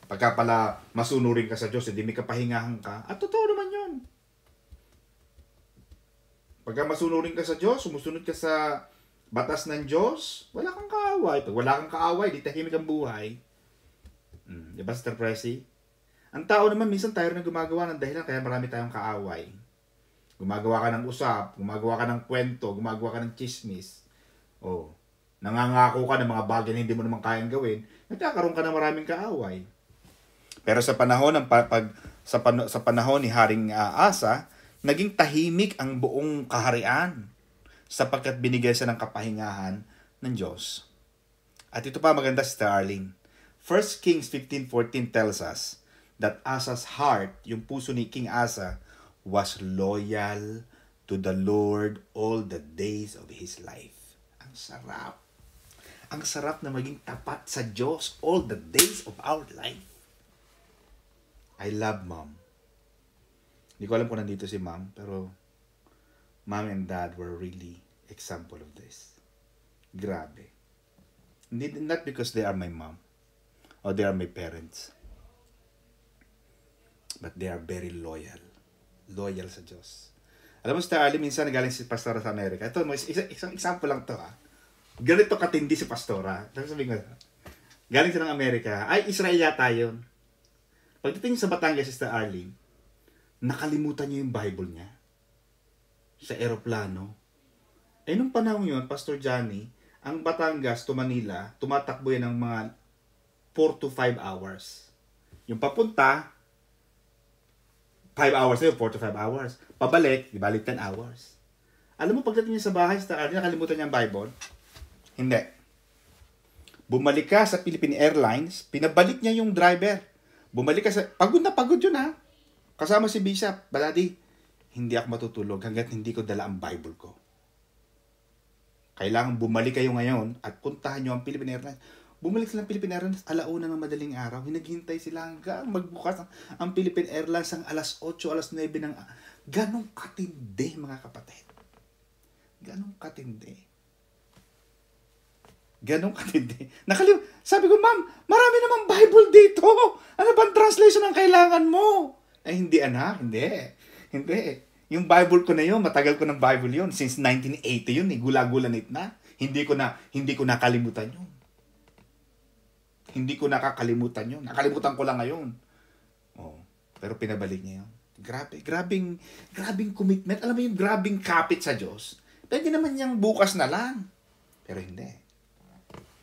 Pagka pala masunurin ka sa Diyos, hindi may kapahingahan ka, at totoo naman yun. Pagka masunurin ka sa Diyos, sumusunod ka sa batas ng Diyos, wala kang kaaway. Pag wala kang kaaway, di tahimik ang buhay. Diba, Sister Pressy? Ang tao naman, minsan tayo na gumagawa ng dahilan kaya marami tayong kaaway. Gumagawa ka ng usap, gumagawa ka ng kwento, gumagawa ka ng chismis. Nangangako ka ng mga bagay na hindi mo naman kayang gawin, nagkakaroon ka ng maraming kaaway. Pero sa panahon sa panahon ni Haring Asa, naging tahimik ang buong kaharian sapagkat binigay siya ng kapahingahan ng Diyos. At ito pa maganda, Sister Arlene. 1 Kings 15:14 tells us that Asa's heart, yung puso ni King Asa, was loyal to the Lord all the days of his life. Ang sarap. Ang sarap na maging tapat sa Diyos all the days of our life. I love Mom. Hindi ko alam kung nandito si Mom, pero Mom and Dad were really example of this. Grabe. Not because they are my mom or they are my parents, but they are very loyal. Loyal sa Diyos. Alam mo, Sister Arlie, minsan nagaling si Pastora sa Amerika. Ito, isang example lang to, ha. Ganito katindi si Pastora. Tapos sabihin ko, galing siya ng Amerika. Ay, Israel yata yun. Pagdating sa Batangas, Sister Arlie, nakalimutan niya yung Bible niya. Sa eroplano. Eh, nung panahon yun, Pastor Johnny, ang Batangas to Manila, tumatakbo yan ng mga 4 to 5 hours. Yung papunta, 5 hours na yun, 4 to 5 hours. Pabalik, di balik 10 hours. Alam mo, pagdating niya sa bahay, nakalimutan niya ang Bible? Hindi. Bumalik ka sa Philippine Airlines, pinabalik niya yung driver. Bumalik ka sa... Pagod na pagod yun, ha? Kasama si Bishop. Daddy, hindi ako matutulog hanggat hindi ko dala ang Bible ko. Kailangan bumalik kayo ngayon at puntahan nyo ang Philippine Airlines. Bumalik sila ng Philippine Airlines, alauna ng madaling araw. Hinaghintay sila hanggang magbukas ang Philippine Airlines ang alas 8, alas 9 ng... Ganong katindi, mga kapatid. Ganong katindi. Ganong katindi. Sabi ko, ma'am, marami namang Bible dito. Ano bang translation ang kailangan mo? Eh, hindi, anak. Hindi. Yung Bible ko na yun, matagal ko ng Bible yun. Since 1980 yun, gula-gulanit na. Hindi ko nakalimutan yun. Hindi ko nakakalimutan yun. Nakalimutan ko lang ngayon. Oh, pero pinabalik niya yun. Grabing commitment. Alam mo yung grabing kapit sa Diyos. Pwede naman niyang bukas na lang. Pero hindi.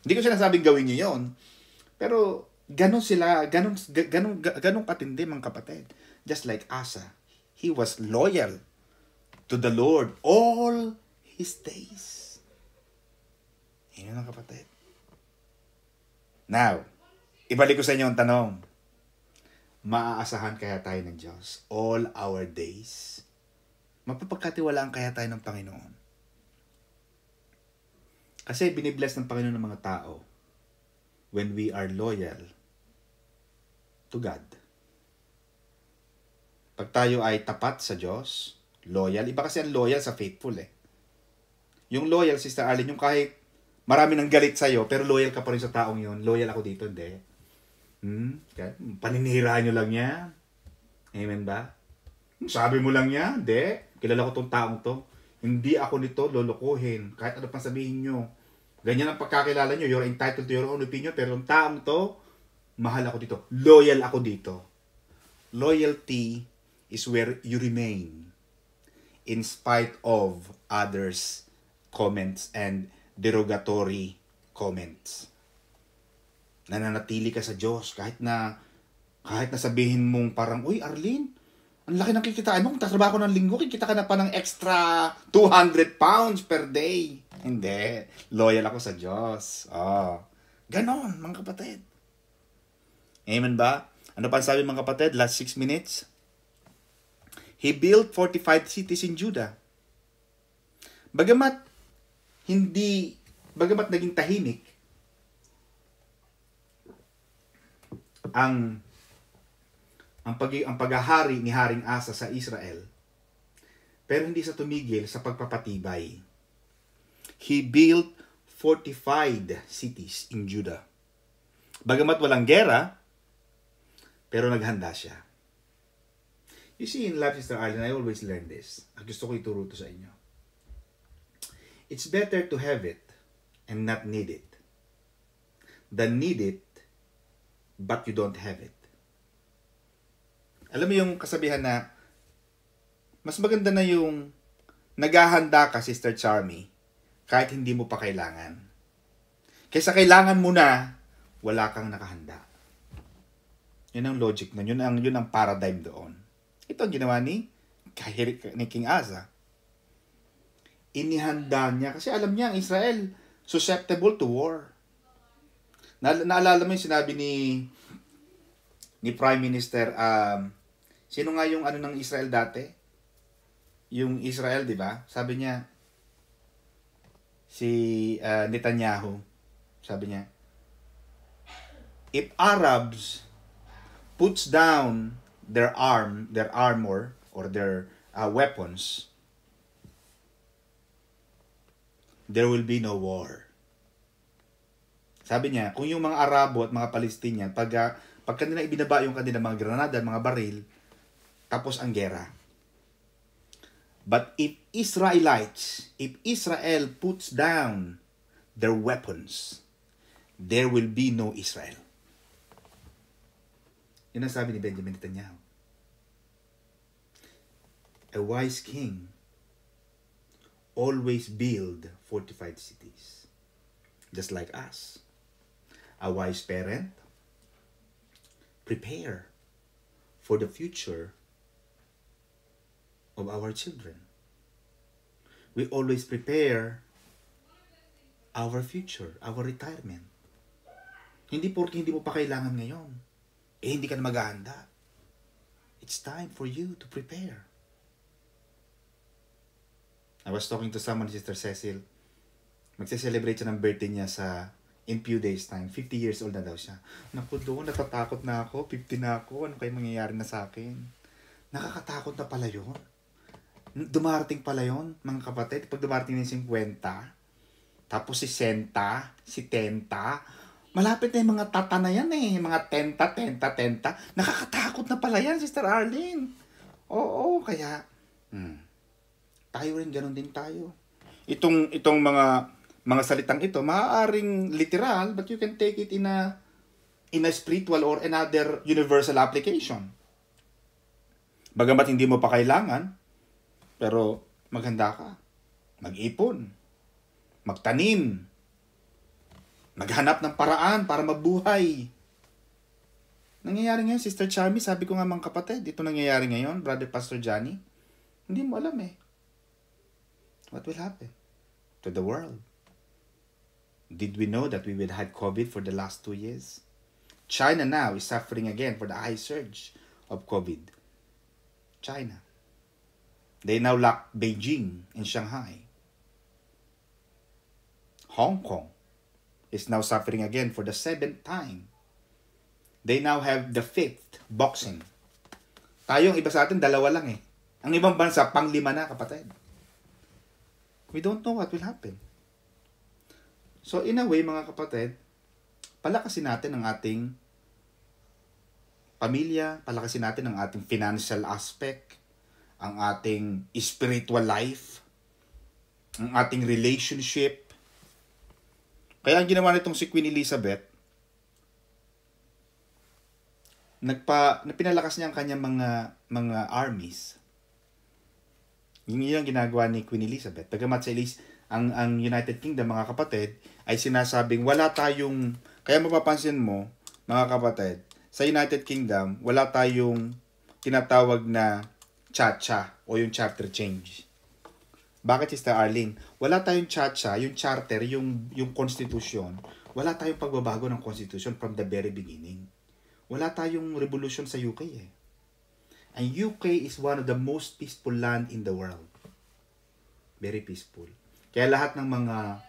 Hindi ko sinasabing gawin niyo yun. Pero ganon sila, ganon katindi mga kapatid. Just like Asa. He was loyal to the Lord all his days. Yun ang kapatid. Now, ibalik ko sa inyo ang tanong. Maaasahan kaya tayo ng Diyos all our days? Mapapagkatiwalaan kaya tayo ng Panginoon? Kasi binibless ng Panginoon ng mga tao when we are loyal to God. Pag tayo ay tapat sa Diyos, loyal. Iba kasi ang loyal sa faithful eh. Yung loyal, Sister Arlene, yung kahit marami nang galit sa'yo, pero loyal ka pa rin sa taong yun. Loyal ako dito, hindi. Paniniraan nyo lang yan. Amen ba? Sabi mo lang yan, hindi. Kilala ko tong taong to. Hindi ako nito lolokohin. Kahit ano pang sabihin nyo. Ganyan ang pagkakilala nyo. You're entitled to your own opinion. Pero ang taong to, mahal ako dito. Loyal ako dito. Loyalty is where you remain in spite of others' comments and derogatory comments. Nananatili ka sa Diyos kahit na sabihin mong parang, uy, Arlene, ang laki ng kikitaan mo. Kung tatrabaho ng linggo, kikita ka na pa ng extra 200 pounds per day. Hindi. Loyal ako sa Diyos. Ganon, mga kapatid. Amen ba? Ano pa sabi mga kapatid? Last 6 minutes. He built 45 cities in Judah. Bagamat naging tahimik ang paghahari ni Haring Asa sa Israel, pero hindi sa tumigil sa pagpapatibay. He built fortified cities in Judah. Bagamat walang gera, pero naghanda siya. You see, in life, Sister Arlene, I always learn this. Gusto ko ituro ito sa inyo. It's better to have it and not need it than need it but you don't have it. Alam mo yung kasabihan na mas maganda na yung naghahanda ka, Sister Charmy, kahit hindi mo pa kailangan. Kaysa kailangan mo na, wala kang nakahanda. Yun ang logic na. Yun ang paradigm doon. Ito ang ginawa ni King Asa. Inihanda niya kasi alam niya ang Israel susceptible to war. Naalala mo yung sinabi ni Prime Minister, sino nga yung ng Israel dati? Yung Israel, di ba? Sabi niya, si Netanyahu, sabi niya, if Arabs puts down their armor or their weapons, there will be no war. Sabi niya, kung yung mga Arabo at mga Palestinian, pag kanila ibinaba yung kanila mga granada, mga baril, tapos ang gera. But if Israel puts down their weapons, there will be no Israel. Yun ang sabi ni Benjamin Netanyahu. A wise king always build fortified cities. Just like us. A wise parent prepare for the future of our children. We always prepare our future, our retirement. Hindi porque hindi mo pa kailangan ngayon, hindi ka na maghahanda. It's time for you to prepare. I was talking to someone, Sister Cecil. Magse-celebrate siya ng birthday niya in few days time. 50 years old na daw siya. Naku doon, natatakot na ako. 50 na ako. Ano kayo mangyayari na sa akin? Nakakatakot na pala yun. Dumarating pala yun, mga kapatid. Pag dumarating na yung 50, tapos si 60, si 70, malapit na yung mga tata na yan eh. Mga 10. Nakakatakot na pala yan, Sister Arlene. Oo, kaya, tayo rin, ganun din tayo. Itong mga salitang ito, maaaring literal, but you can take it in a spiritual or another universal application. Bagamat hindi mo pa kailangan, pero maghanda ka. Mag-ipon. Magtanim. Maghanap ng paraan para mabuhay. Nangyayari ngayon, Sister Charmy, sabi ko nga mga kapatid, ito nangyayari ngayon, Brother Pastor Johnny, hindi mo alam eh. What will happen to the world? Did we know that we would had COVID for the last 2 years? China now is suffering again for the high surge of COVID. China. They now lock Beijing and Shanghai. Hong Kong is now suffering again for the 7th time. They now have the 5th boxing. Tayong iba sa atin, 2 lang eh. Ang ibang bansa, 5 na, kapatid. We don't know what will happen. So in a way, mga kapatid, palakasin natin ang ating pamilya, palakasin natin ang ating financial aspect, ang ating spiritual life, ang ating relationship. Kaya ang ginawa nitong si Queen Elizabeth, pinalakas niya ang kanyang mga armies. Yun ang ginagawa ni Queen Elizabeth. Bagamat sa ang United Kingdom, mga kapatid, ay sinasabing wala tayong, kaya mapapansin mo, mga kapatid, sa United Kingdom, wala tayong tinatawag na cha-cha o yung charter change. Bakit, Sister Arlene? Wala tayong cha-cha, yung charter, yung constitution, wala tayong pagbabago ng constitution from the very beginning. Wala tayong revolution sa UK eh. Ang UK is one of the most peaceful land in the world. Very peaceful. Kaya lahat ng mga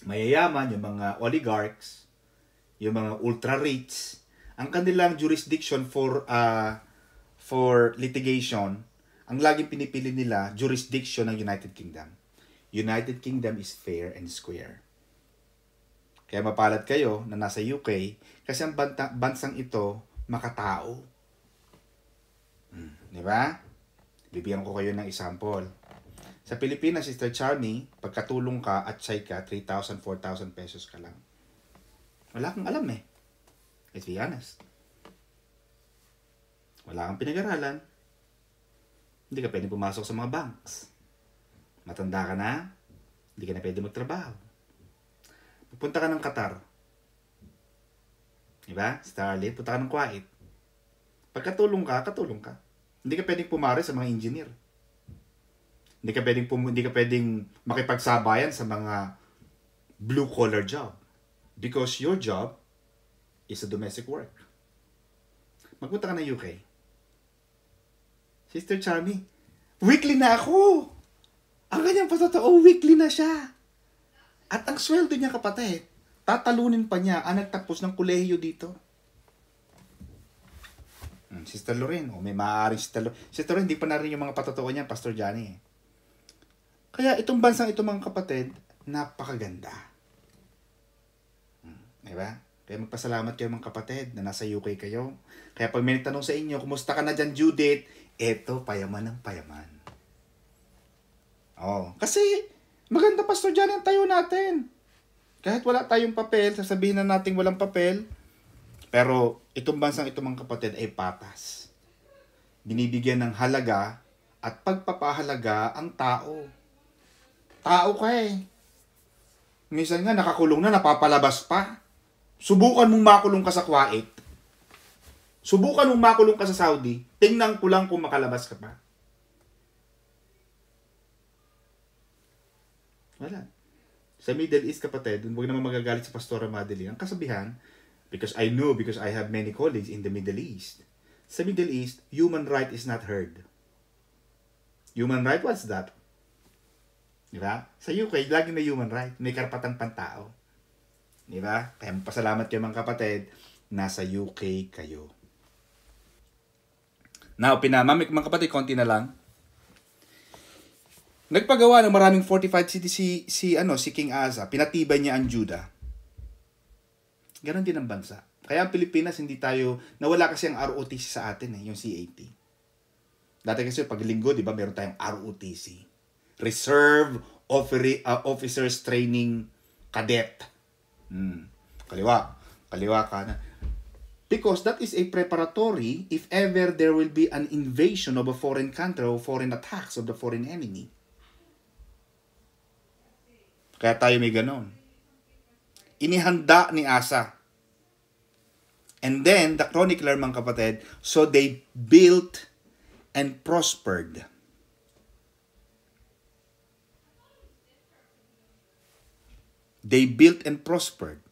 mayayaman, yung mga oligarchs, yung mga ultra-rich, ang kanilang jurisdiction for litigation, ang laging pinipili nila, jurisdiction ng United Kingdom. United Kingdom is fair and square. Kaya mapalad kayo na nasa UK kasi ang bansang ito makatao. Di ba? Bibigyan ko kayo ng example. Sa Pilipinas, Sister Charmy, pagkatulong ka at say ka, 3,000, 4,000 pesos ka lang. Wala kang alam eh. Let's be honest. Wala kang pinag-aralan. Hindi ka pwede pumasok sa mga banks. Matanda ka na, hindi ka na pwede magtrabaho. Pupunta ka ng Qatar. Diba? Starlet, punta ka ng Kuwait. Pagkatulong ka, katulong ka. Hindi ka pwedeng pumari sa mga engineer. Hindi ka pwedeng makipagsabayan sa mga blue-collar job. Because your job is a domestic work. Magpunta ka ng UK. Sister Charmy, weekly na ako! Ang kanyang patotoo, weekly na siya. At ang sweldo niya, kapatid, tatalunin pa niya ang nagtapos ng kolehiyo dito. Sister Lorraine, may maaaring Sister Lorraine. Sister Lorraine, hindi pa na rin yung mga patotoo niya, Pastor Johnny. Kaya itong bansang ito, mga kapatid, napakaganda. Diba? Kaya magpasalamat kayo, mga kapatid, na nasa UK kayo. Kaya pag may nagtanong sa inyo, kumusta ka na dyan, Judith? Eto, payaman ng payaman. Oh, kasi maganda, Pastor Johnny, ang tayo natin. Kahit wala tayong papel, sasabihin na natin walang papel, pero itong bansang ito, mga kapatid, ay patas. Binibigyan ng halaga at pagpapahalaga ang tao. Tao ka eh. Minsan nga nakakulong na, napapalabas pa. Subukan mong makulong ka sa Kuwait. Subukan mong makulong ka sa Saudi. Tingnan ko lang kung makalabas ka pa. Wala. Sa Middle East, kapatid, huwag naman magagalit si Pastora Madeline. Ang kasabihan, because I have many colleagues in the Middle East. Sa Middle East, human right is not heard. Human right, what's that? Diba? Sa UK, lagi may human right. May karapatang pantao. Diba? Kaya pasalamat kayo, mga kapatid, nasa UK kayo. Now, mga kapatid, konti na lang. Nagpagawa ng maraming fortified city si King Asa. Pinatibay niya ang Judah. Ganon din ang bansa. Kaya ang Pilipinas, hindi tayo, nawala kasi ang ROTC sa atin yung CAT. Dati kasi pag linggo, di ba, meron tayong ROTC. Reserve Officers Training Cadet. Kaliwa ka na. Because that is a preparatory if ever there will be an invasion of a foreign country or foreign attacks of the foreign enemy. Kaya tayo may ganon. Inihanda ni Asa. And then, the chronicler, mga kapatid, so they built and prospered. They built and prospered.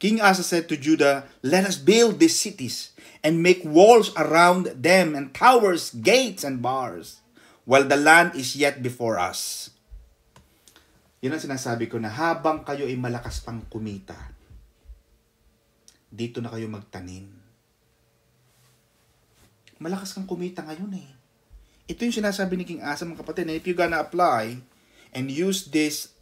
King Asa said to Judah, let us build these cities and make walls around them and towers, gates, and bars, while the land is yet before us. Yun ang sinasabi ko na habang kayo ay malakas pang kumita, dito na kayo magtanim. Malakas kang kumita ngayon eh. Ito yung sinasabi ni King Asa, mga kapatid, na if you're gonna apply and use these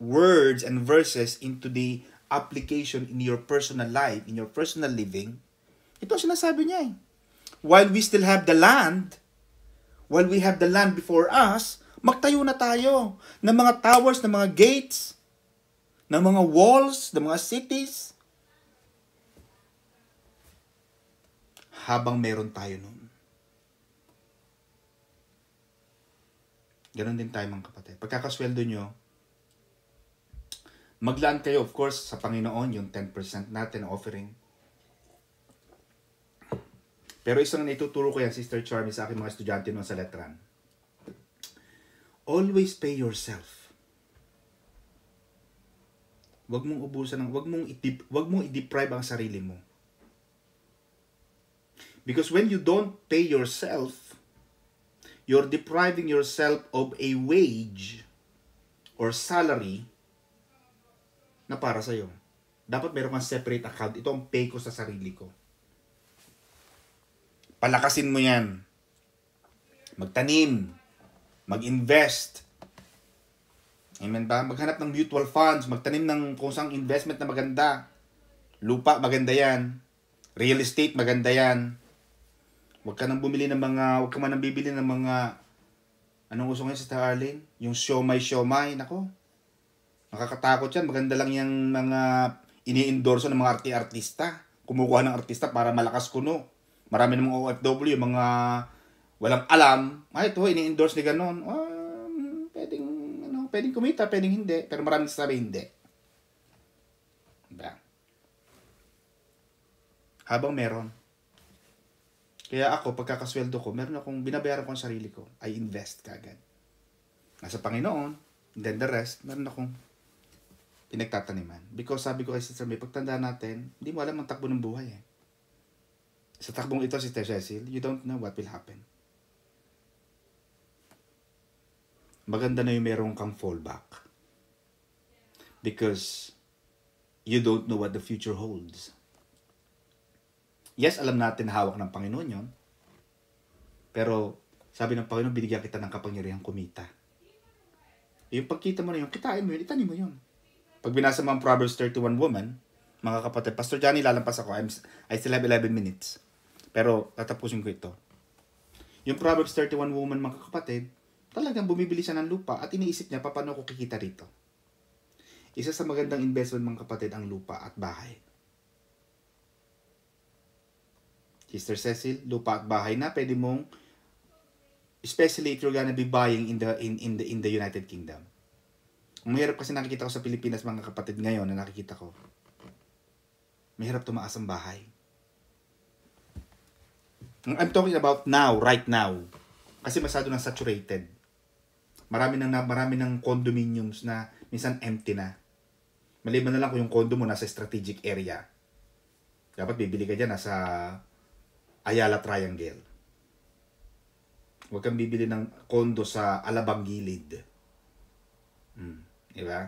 words and verses into the application in your personal life, in your personal living, ito ang sinasabi niya eh. While we still have the land, while we have the land before us, magtayo na tayo ng mga towers, ng mga gates, ng mga walls, ng mga cities. Habang meron tayo nun. Ganon din tayo, mga kapatid. Pagkakasweldo nyo, maglaan kayo, of course, sa Panginoon, yung 10% natin offering. Pero isang naituturo ko yan, Sister Charmy, sa aking mga estudyante nun sa Letran. Always pay yourself. Huwag mong ubusan, huwag mong i-deprive ang sarili mo. Because when you don't pay yourself, you're depriving yourself of a wage or salary na para sa'yo. Dapat meron kang separate account. Ito ang pay ko sa sarili ko. Palakasin mo yan. Magtanim. Mag-invest. Amen ba? Maghanap ng mutual funds. Magtanim ng kung saan investment na maganda. Lupa, maganda yan. Real estate, maganda yan. Huwag ka nang bumili ng mga, huwag ka man nang bibili ng mga, anong uso ngayon sa Arlene? Yung siomay, nako. Nakakatakot yan. Maganda lang yung mga ini-endorso ng mga artista. Kumukuha ng artista para malakas kuno. Marami ng mga OFW, mga walang alam. Ay, ito, ini-endorse ni ganon. Pwedeng kumita, pwedeng hindi. Pero maraming sabi hindi. Diba? Habang meron. Kaya ako, pagkakasweldo ko, meron akong binabayaran ko ang sarili ko. I invest kagad. Nasa Panginoon, then the rest, meron akong pinagtataniman. Because sabi ko kay Sister May, pagtanda natin, hindi mo alam ang takbo ng buhay eh. Sa takbong ito, Sister Cecil, you don't know what will happen. Maganda na yung meron kang fallback. Because you don't know what the future holds. Yes, alam natin hawak ng Panginoon yon. Pero sabi ng Panginoon, binigyan kita ng kapangyarihang kumita. Yung pagkita mo na yun, kitain mo yun, itanim mo yun. Pag binasa mo ang Proverbs 31 woman, mga kapatid, Pastor Johnny, lalampas ako. I still have 11 minutes. Pero tatapusin ko ito. Yung Proverbs 31 woman, mga kapatid, Talagang bumibili siya ng lupa at iniisip niya, paano ko kikita rito? Isa sa magandang investment, mga kapatid, ang lupa at bahay. Sister Cecil, lupa at bahay na pwede mong, especially if you're gonna be buying in the United Kingdom. Ang mahirap kasi nakikita ko sa Pilipinas, mga kapatid, ngayon na nakikita ko, mahirap tumaas ang bahay. I'm talking about now, right now. Kasi masyado nang saturated. Marami ng condominiums na minsan empty na. Maliban na lang kung yung condo mo nasa strategic area. Dapat bibili ka dyan nasa Ayala Triangle. Huwag kang bibili ng condo sa Alabang Gilid. Diba?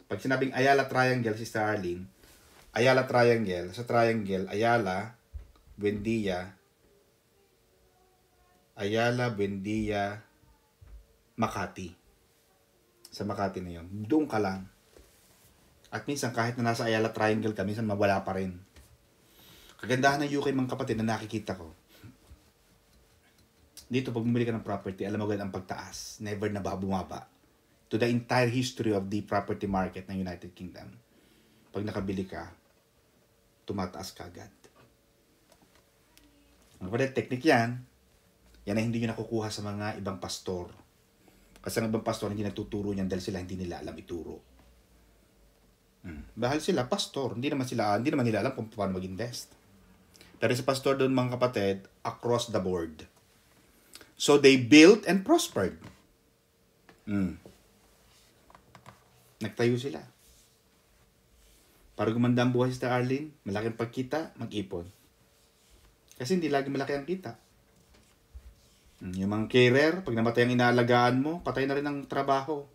Pag sinabing Ayala Triangle, Sister Arlene, Ayala Triangle, sa Triangle, Ayala, Buendia, Makati. Sa Makati na yun. Doon ka lang. At minsan kahit na nasa Ayala Triangle ka, minsan mawala pa rin. Kagandahan ng UK, mga kapatid, na nakikita ko. Dito, pag bumili ka ng property, alam mo agad ang pagtaas. Never na bumaba. To the entire history of the property market ng United Kingdom. Pag nakabili ka, tumataas ka agad. Ang kapatid, technique yan. Yan ay hindi nyo nakukuha sa mga ibang pastor. Kasi ang ibang pastor hindi nagtuturo niyan dahil sila hindi nila alam ituro. Dahil sila pastor, hindi naman nila alam kung paano mag-invest. Pero sa pastor doon, mga kapatid, across the board. So they built and prospered. Nagtayo sila. Para gumanda ang buhay, Sister Arlene, malaking pagkita, mag-ipon. Kasi hindi lagi malaki ang kita. Yung mga carer, pag namatay ang inaalagaan mo, patay na rin ang trabaho.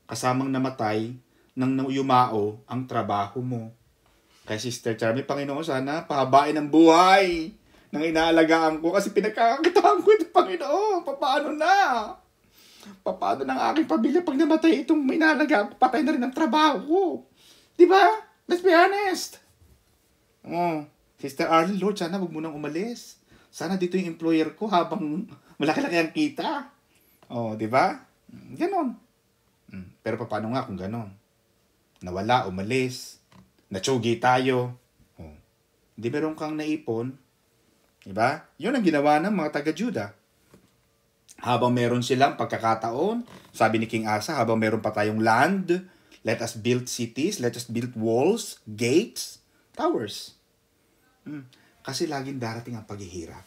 Kasamang namatay, nang yumao ang trabaho mo. Kaya Sister Charmy, Panginoon, sana pahabain ang buhay ng inaalagaan ko kasi pinagkakakitaan ko ito, Panginoon. Paano na? Paano ng aking pamilya pag namatay itong inaalagaan ko, patay na rin ang trabaho ko? Diba? Let's be honest. Sister Arlene, Lord, sana wag mo nang umalis. Sana dito yung employer ko habang malaki-laki ang kita. Di ba? Ganon. Pero paano nga kung ganon? Nawala, umalis, natsugi tayo. Hindi meron kang naipon. Di ba? Yun ang ginawa ng mga taga-Juda. Habang meron silang pagkakataon, sabi ni King Asa, habang meron pa tayong land, let us build cities, let us build walls, gates, towers. Kasi laging darating ang paghihirap.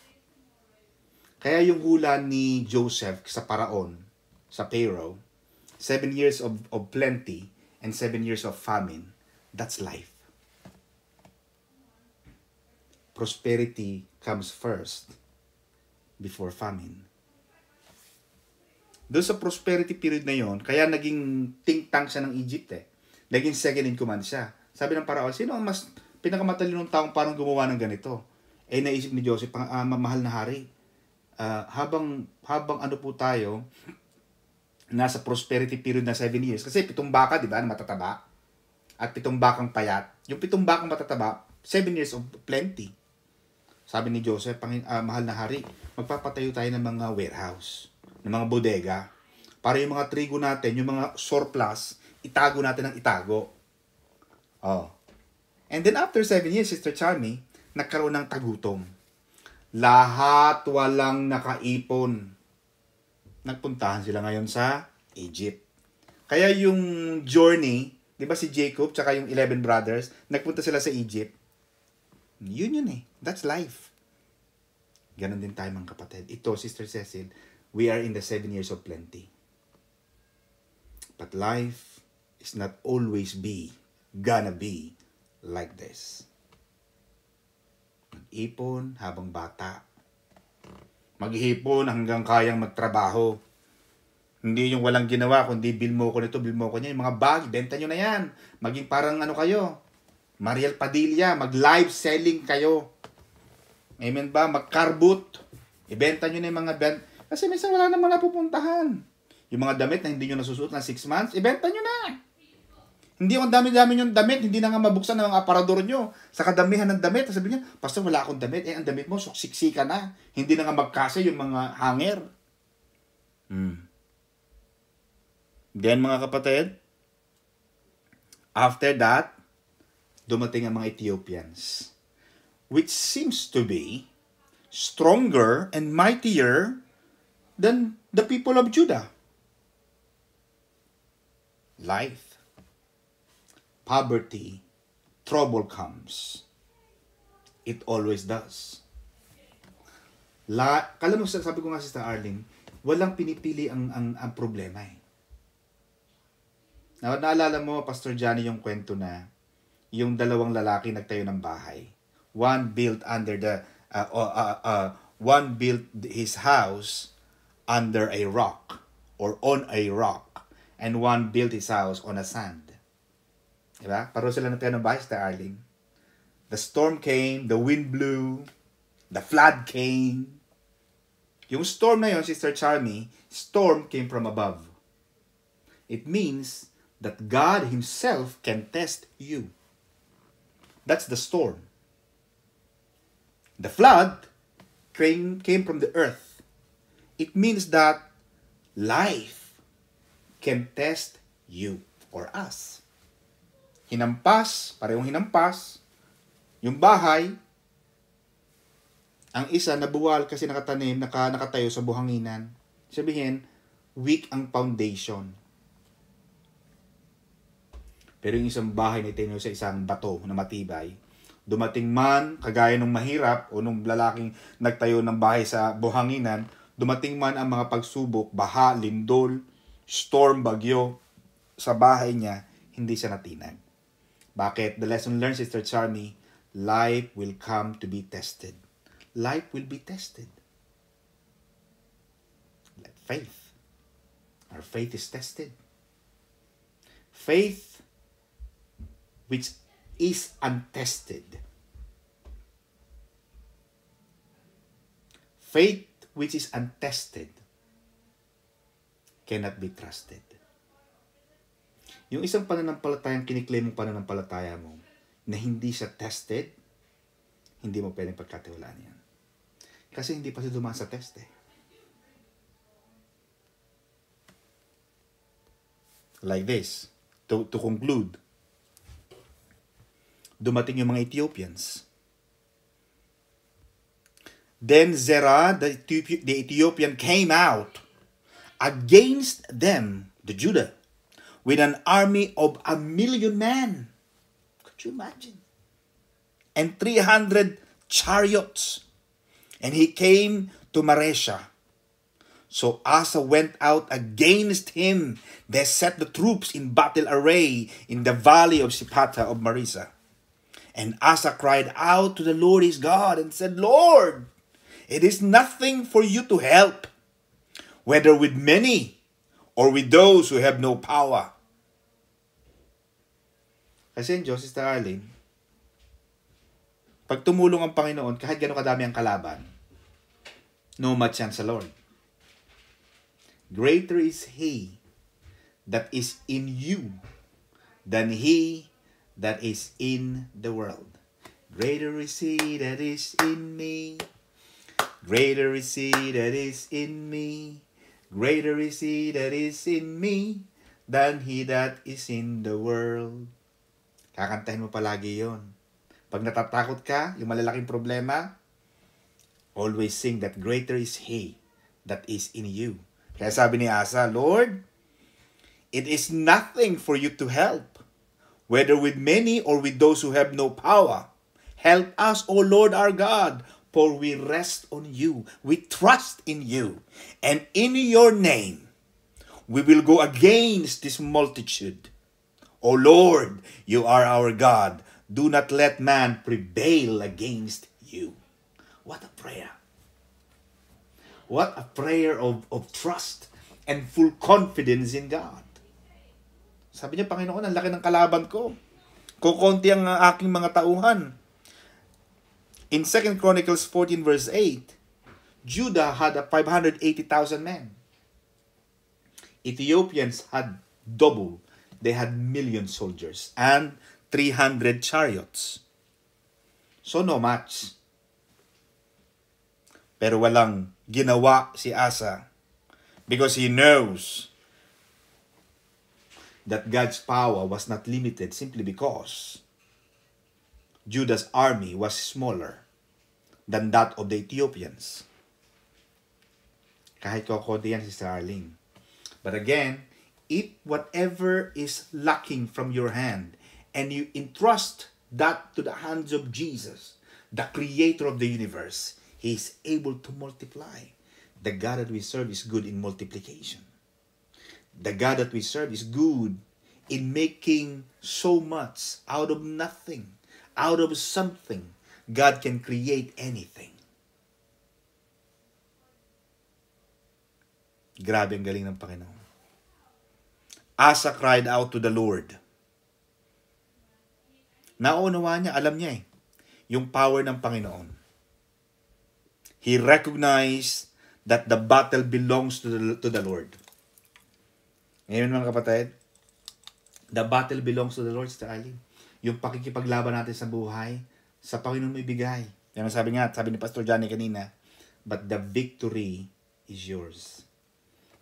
Kaya yung hula ni Joseph sa Paraon, sa Pharaoh, 7 years of plenty and 7 years of famine, that's life. Prosperity comes first before famine. Doon sa prosperity period na yon, kaya naging think tank siya ng Egypt Naging second in command siya. Sabi ng Paraon, sino ang mas pinakamatalinong taong parang gumawa ng ganito? Naisip ni Joseph, mahal na hari. Habang ano po tayo, nasa prosperity period na 7 years. Kasi 7 baka, di ba, na matataba? At 7 bakang payat. Yung 7 bakang matataba, 7 years of plenty. Sabi ni Joseph, mahal na hari, magpapatayo tayo ng mga warehouse, ng mga bodega, para yung mga trigo natin, yung mga surplus, itago natin ng itago. And then after 7 years, Sister Charmy, nagkaroon ng tagutom. Lahat walang nakaipon. Nagpuntahan sila ngayon sa Egypt. Kaya yung journey, di ba si Jacob tsaka yung 11 brothers, nagpunta sila sa Egypt. Yun That's life. Ganon din tayo, mga kapatid. Ito, Sister Cecil, we are in the 7 years of plenty. But life is not always gonna be like this. Mag-ipon habang bata. Mag-ipon hanggang kayang magtrabaho. Hindi yung walang ginawa, kundi bill mo ko nito, bill mo ko niya. Yung mga bag, benta nyo na yan. Maging parang kayo, Mariel Padilla, mag-live selling kayo. Amen ba? Mag-carbot. Ibenta nyo na yung mga kasi minsan wala namang napupuntahan. Yung mga damit na hindi nyo nasusuot na 6 months, ibenta nyo na. Hindi yung dami-dami yung damit, hindi na nga mabuksan ng aparador nyo. Sa kadamihan ng damit, sabi niya, Pastor, wala akong damit. Ang damit mo, suksiksi ka na. Hindi na nga magkasa yung mga hanger. Then mga kapatid, after that, dumating ang mga Ethiopians, which seems to be stronger and mightier than the people of Judah. Life, poverty, trouble comes. It always does. Kala mo, sabi ko nga Sister Arlene, walang pinipili ang problema eh. Naalala mo, Pastor Johnny, yung kwento na yung dalawang lalaki nagtayo ng bahay. One built his house under a rock or on a rock, and one built his house on a sand. Diba? Pareho sila nagtayo ng bahay, Sister Arlene. The storm came, the wind blew, the flood came. Yung storm na yun, Sister Charmy, storm came from above. It means that God Himself can test you. That's the storm. The flood came from the earth. It means that life can test you or us. Hinampas, parehong hinampas, yung bahay, ang isa nabuwal kasi nakatanim, nakatayo sa buhanginan. Sabihin, weak ang foundation. Pero yung isang bahay na itinayo sa isang bato na matibay, dumating man, kagaya nung mahirap o nung lalaking nagtayo ng bahay sa buhanginan, dumating man ang mga pagsubok, baha, lindol, storm, bagyo, sa bahay niya, hindi siya natinag. Bakit? The lesson learned, Sister Charmy, life will come to be tested. Life will be tested. Like faith. Our faith is tested. Faith which is untested. Faith which is untested cannot be trusted. Yung isang pananampalatayang kiniklaim mong pananampalataya mo na hindi siya tested, hindi mo pwedeng pagkatiwalaan yan. Kasi hindi pa siya dumaan sa test eh. Like this, to conclude, dumating yung mga Ethiopians. Then Zerah, the Ethiopian, came out against them, the Judah, with an army of 1,000,000 men. Could you imagine? And 300 chariots. And he came to Maresha. So Asa went out against him. They set the troops in battle array in the valley of Sipata of Marisa. And Asa cried out to the Lord his God and said, Lord, it is nothing for you to help, whether with many or with those who have no power. Kasi Diyos, Sister Arlene, pag tumulong ang Panginoon, kahit gano'ng kadami ang kalaban, no match yan sa Lord. Greater is He that is in you than he that is in the world. Greater is He that is in me. Greater is He that is in me. Greater is He that is in me than he that is in the world. Kakantahin mo palagi yon. Pag natatakot ka, yung malalaking problema, always sing that greater is He that is in you. Kaya sabi ni Asa, Lord, it is nothing for you to help, whether with many or with those who have no power. Help us, O Lord our God, for we rest on you. We trust in you. And in your name, we will go against this multitude. O Lord, you are our God. Do not let man prevail against you. What a prayer. What a prayer of trust and full confidence in God. Sabi niya, Panginoon, ang laki ng kalaban ko. Kukunti ang aking mga tauhan. In 2 Chronicles 14 verse 8, Judah had 580,000 men. Ethiopians had double. They had 1,000,000 soldiers and 300 chariots. So no match. Pero walang ginawa si Asa because he knows that God's power was not limited simply because Judah's army was smaller than that of the Ethiopians. Kahit kokonti yan, Sister Arlene. But again, if whatever is lacking from your hand and you entrust that to the hands of Jesus, the creator of the universe, He is able to multiply. The God that we serve is good in multiplication. The God that we serve is good in making so much out of nothing, out of something. God can create anything. Grabe ang galing ng Panginoon. Asa cried out to the Lord. Naunawaan niya, alam niya yung power ng Panginoon. He recognized that the battle belongs to the Lord. Ngayon mga kapatid, the battle belongs to the Lord, Sister Arlene. Yung pakikipaglaban natin sa buhay, sa Panginoon mo ibigay. Yan ang sabi ni Pastor Johnny kanina, but the victory is yours.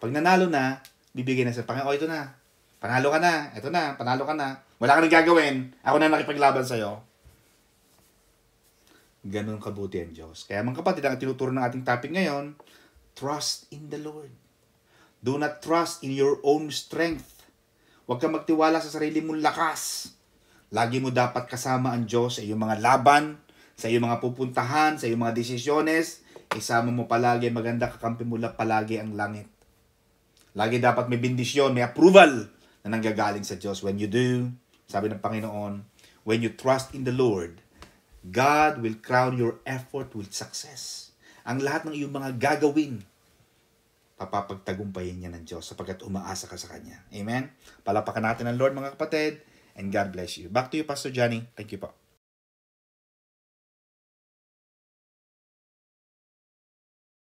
Pag nanalo na, bibigay na sa Panginoon, ito na. Panalo ka na. Ito na. Panalo ka na. Wala ka nang gagawin. Ako na nakipaglaban sa'yo. Ganun kabuti ang Diyos. Kaya mga kapatid, ang tinuturo ng ating topic ngayon, trust in the Lord. Do not trust in your own strength. Huwag kang magtiwala sa sarili mong lakas. Lagi mo dapat kasama ang Diyos sa iyong mga laban, sa iyong mga pupuntahan, sa iyong mga desisyones. Isama mo palagi, maganda kakampi mo palagi ang langit. Lagi dapat may bendisyon, may approval na nanggagaling sa Diyos. When you do, sabi ng Panginoon, when you trust in the Lord, God will crown your effort with success. Ang lahat ng iyong mga gagawin, papapagtagumpayin niya ng Diyos sapagkat umaasa ka sa Kanya. Amen? Palapakan natin ang Lord mga kapatid, and God bless you. Back to you, Pastor Johnny. Thank you po.